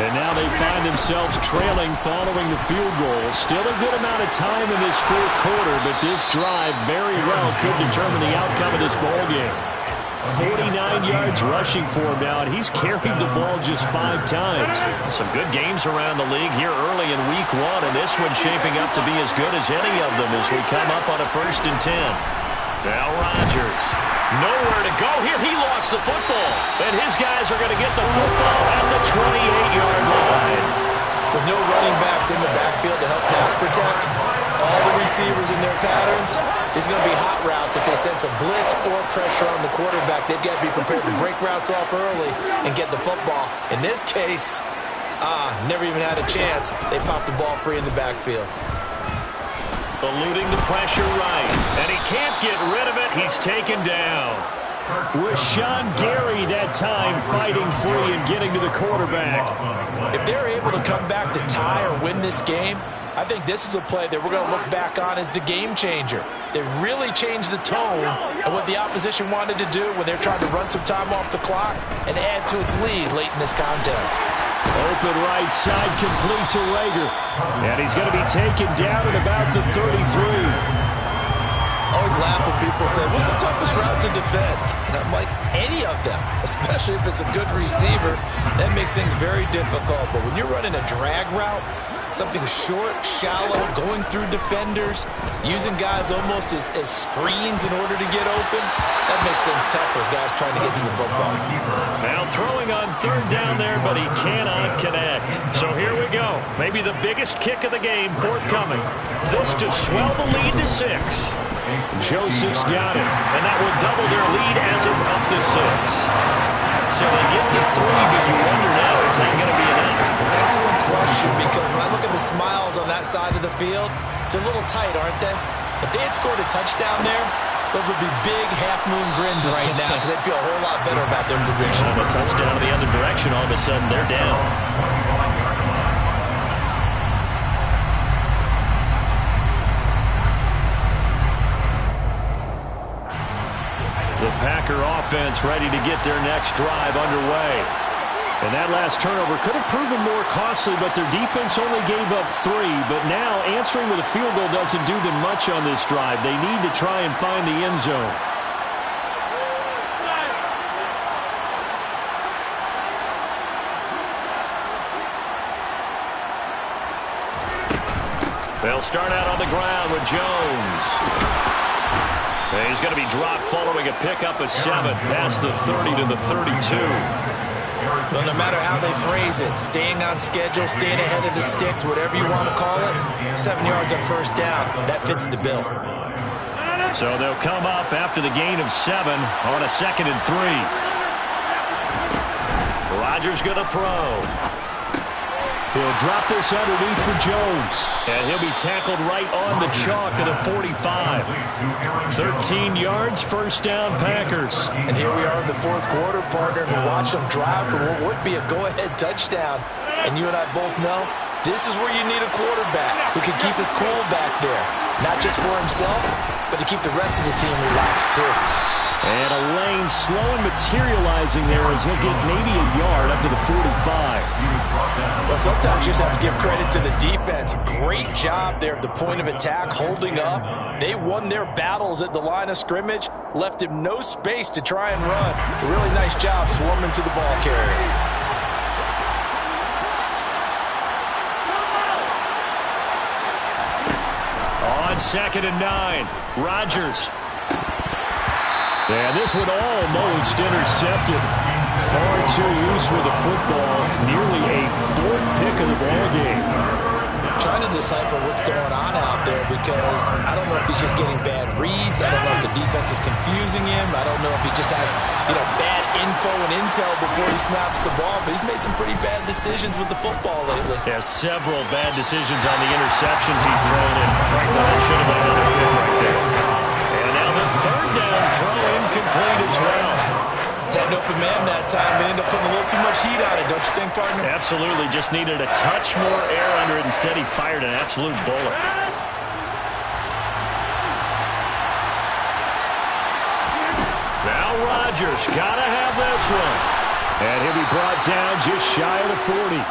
And now they find themselves trailing following the field goal. Still a good amount of time in this 4th quarter, but this drive very well could determine the outcome of this ball game. 49 yards rushing for him now, and he's carried the ball just 5 times. Some good games around the league here early in week 1, and this one's shaping up to be as good as any of them as we come up on a 1st and 10. Now Rodgers. Nowhere to go here. He lost the football. And his guys are going to get the football at the 28-yard line. With no running backs in the backfield to help pass protect, all the receivers in their patterns, it's going to be hot routes if they sense a blitz or pressure on the quarterback. They've got to be prepared to break routes off early and get the football. In this case, never even had a chance. They popped the ball free in the backfield. Eluding the pressure right. And he can't get rid of it. He's taken down. Rashawn Gary that time fighting free and getting to the quarterback. If they're able to come back to tie or win this game, I think this is a play that we're going to look back on as the game changer. They really changed the tone of what the opposition wanted to do when they're trying to run some time off the clock and add to its lead late in this contest. Open right side, complete to Rager. And he's going to be taken down at about the 33. Always laugh when people say, what's the toughest route to defend? And I'm like, any of them, especially if it's a good receiver. That makes things very difficult. But when you're running a drag route, something short, shallow, going through defenders, using guys almost as screens in order to get open, that makes things tough for guys trying to get to the football. Now throwing on 3rd down there, but he cannot connect. So here we go. Maybe the biggest kick of the game forthcoming. This to swell the lead to 6. Joseph's got it, and that will double their lead as it's up to 6. So they get to 3, but you wonder now, is that going to be enough? Excellent question, because when I look at the smiles on that side of the field, they're a little tight, aren't they? If they had scored a touchdown there, those would be big half-moon grins right now because they'd feel a whole lot better about their position. And a touchdown in the other direction, all of a sudden they're down. The Packer offense ready to get their next drive underway. And that last turnover could have proven more costly, but their defense only gave up 3. But now answering with a field goal doesn't do them much on this drive. They need to try and find the end zone. They'll start out on the ground with Jones. He's going to be dropped following a pickup of 7 past the 30 to the 32. Well, no matter how they phrase it, staying on schedule, staying ahead of the sticks, whatever you want to call it, 7 yards on 1st down, that fits the bill. So they'll come up after the gain of 7 on a 2nd and 3. Rodgers going to throw. He'll drop this underneath for Jones. And he'll be tackled right on the chalk of the 45. 13 yards, first down, Packers. And here we are in the fourth quarter, partner, and watch them drive for what would be a go-ahead touchdown. And you and I both know this is where you need a quarterback who can keep his cool back there. Not just for himself, but to keep the rest of the team relaxed, too. And a lane slow and materializing there as he'll get maybe a yard up to the 45. Well, sometimes you just have to give credit to the defense. Great job there at the point of attack, holding up. They won their battles at the line of scrimmage, left him no space to try and run. A really nice job swarming to the ball carrier. On 2nd and 9, Rodgers. And this one almost intercepted. Far too loose with the football. Nearly a fourth pick of the ball game. Trying to decipher what's going on out there because I don't know if he's just getting bad reads. I don't know if the defense is confusing him. I don't know if he just has, bad info and intel before he snaps the ball. But he's made some pretty bad decisions with the football lately. Yeah, several bad decisions on the interceptions he's thrown in. Frankly, that should have been another pick right there. And now the third down throw incomplete as well. Had an open man that time, but ended up putting a little too much heat on it, don't you think, partner? Absolutely. Just needed a touch more air under it. Instead, he fired an absolute bullet. Now Rodgers got to have this one. And he'll be brought down just shy of the 40.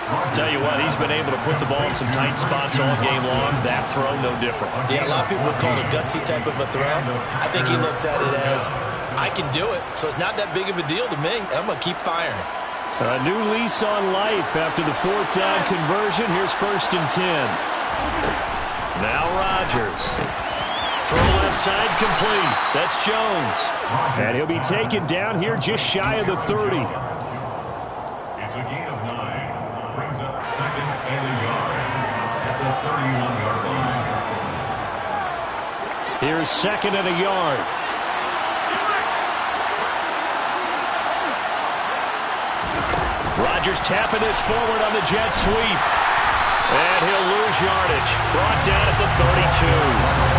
I'll tell you what, he's been able to put the ball in some tight spots all game long. That throw, no different. Yeah, a lot of people would call it a gutsy type of a throw. I think he looks at it as, I can do it, so it's not that big of a deal to me, and I'm going to keep firing. A new lease on life after the fourth down conversion. Here's 1st and 10. Now Rodgers. Throw left side complete. That's Jones. And he'll be taken down here just shy of the 30. It's a gain of 9. Brings up 2nd and a yard at the 31-yard line. Here's 2nd and a yard. Rodgers tapping this forward on the jet sweep. And he'll lose yardage. Brought down at the 32.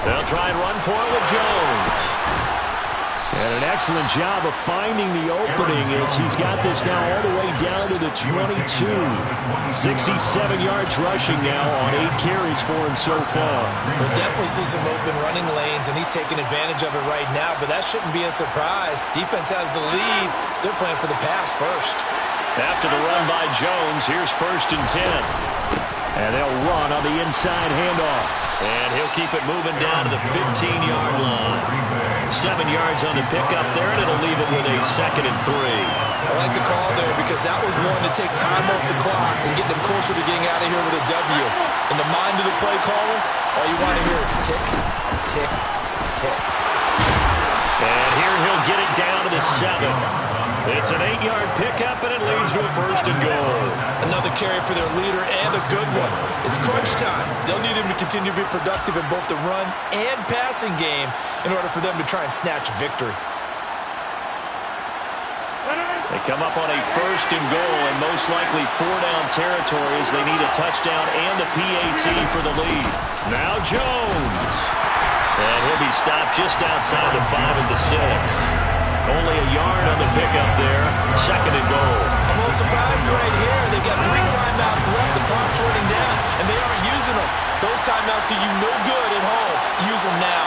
They'll try and run for it with Jones. And an excellent job of finding the opening as he's got this now all the way down to the 22. 67 yards rushing now on 8 carries for him so far. We'll definitely see some open running lanes, and he's taking advantage of it right now, but that shouldn't be a surprise. Defense has the lead. They're playing for the pass first. After the run by Jones, here's 1st and 10. And they'll run on the inside handoff. And he'll keep it moving down to the 15-yard line. 7 yards on the pickup there, and it'll leave it with a 2nd and 3. I like the call there because that was one to take time off the clock and get them closer to getting out of here with a W. In the mind of the play caller, all you want to hear is tick, tick, tick. And here he'll get it down to the 7. It's an 8-yard pickup, and it leads to a 1st and goal. Another carry for their leader and a good one. It's crunch time. They'll need him to continue to be productive in both the run and passing game in order for them to try and snatch victory. They come up on a 1st and goal, and most likely 4-down territory as they need a touchdown and the PAT for the lead. Now Jones. And he'll be stopped just outside the 5 at the 6. Only a yard on the pickup there. 2nd and goal. I'm a little surprised right here. They've got 3 timeouts left. The clock's running down, and they aren't using them. Those timeouts do you no good at home. Use them now.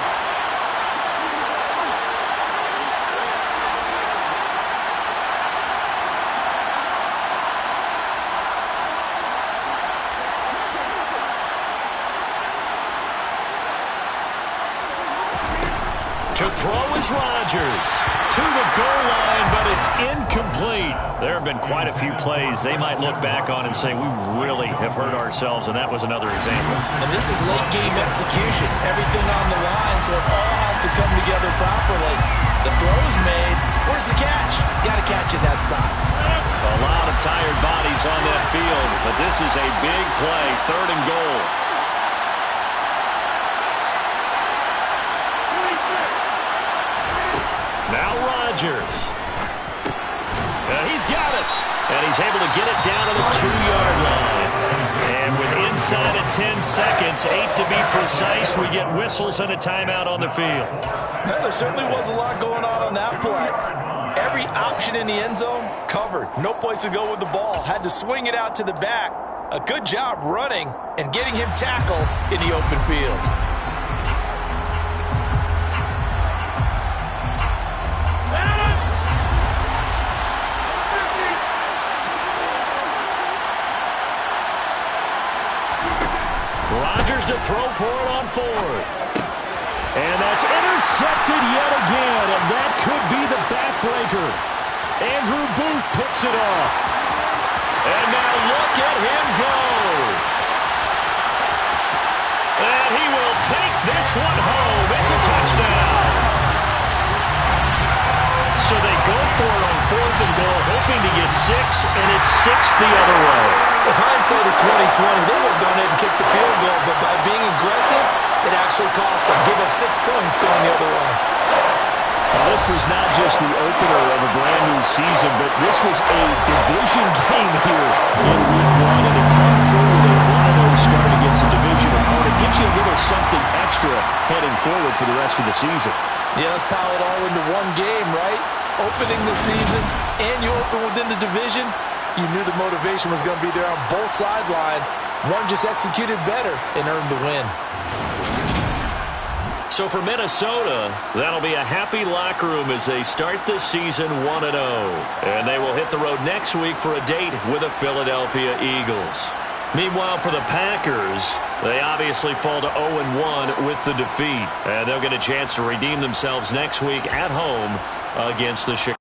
To throw is Rodgers. To the goal line, but it's incomplete. There have been quite a few plays they might look back on and say, we really have hurt ourselves, and that was another example. And this is late-game execution. Everything on the line, so it all has to come together properly. The throw's made. Where's the catch? Got to catch in that spot. A lot of tired bodies on that field, but this is a big play, 3rd and goal. Now Rodgers. He's got it. And he's able to get it down to the 2-yard line. And with inside of 10 seconds, 8 to be precise, we get whistles and a timeout on the field. Yeah, there certainly was a lot going on that play. Every option in the end zone covered. No place to go with the ball. Had to swing it out to the back. A good job running and getting him tackled in the open field. Rodgers to throw for it on 4th. And that's intercepted yet again, and that could be the backbreaker. Andrew Booth picks it off. And now look at him go. And he will take this one home. It's a touchdown. So they go for it on 4th and goal, hoping to get 6, and it's 6 the other way. With hindsight is 20/20, they would have gone ahead and kicked the field goal, but by being aggressive, it actually cost them. Give up 6 points going the other way. Well, this was not just the opener of a brand new season, but this was a division game here in week 1, and to come through with a 1-0 start against a division opponent gives you a little something extra heading forward for the rest of the season. Yeah, let's pile it all into one game, right? Opening the season, and you open within the division. You knew the motivation was going to be there on both sidelines. One just executed better and earned the win. So for Minnesota, that'll be a happy locker room as they start the season 1-0. And they will hit the road next week for a date with the Philadelphia Eagles. Meanwhile, for the Packers, they obviously fall to 0-1 with the defeat. And they'll get a chance to redeem themselves next week at home against the Chicago.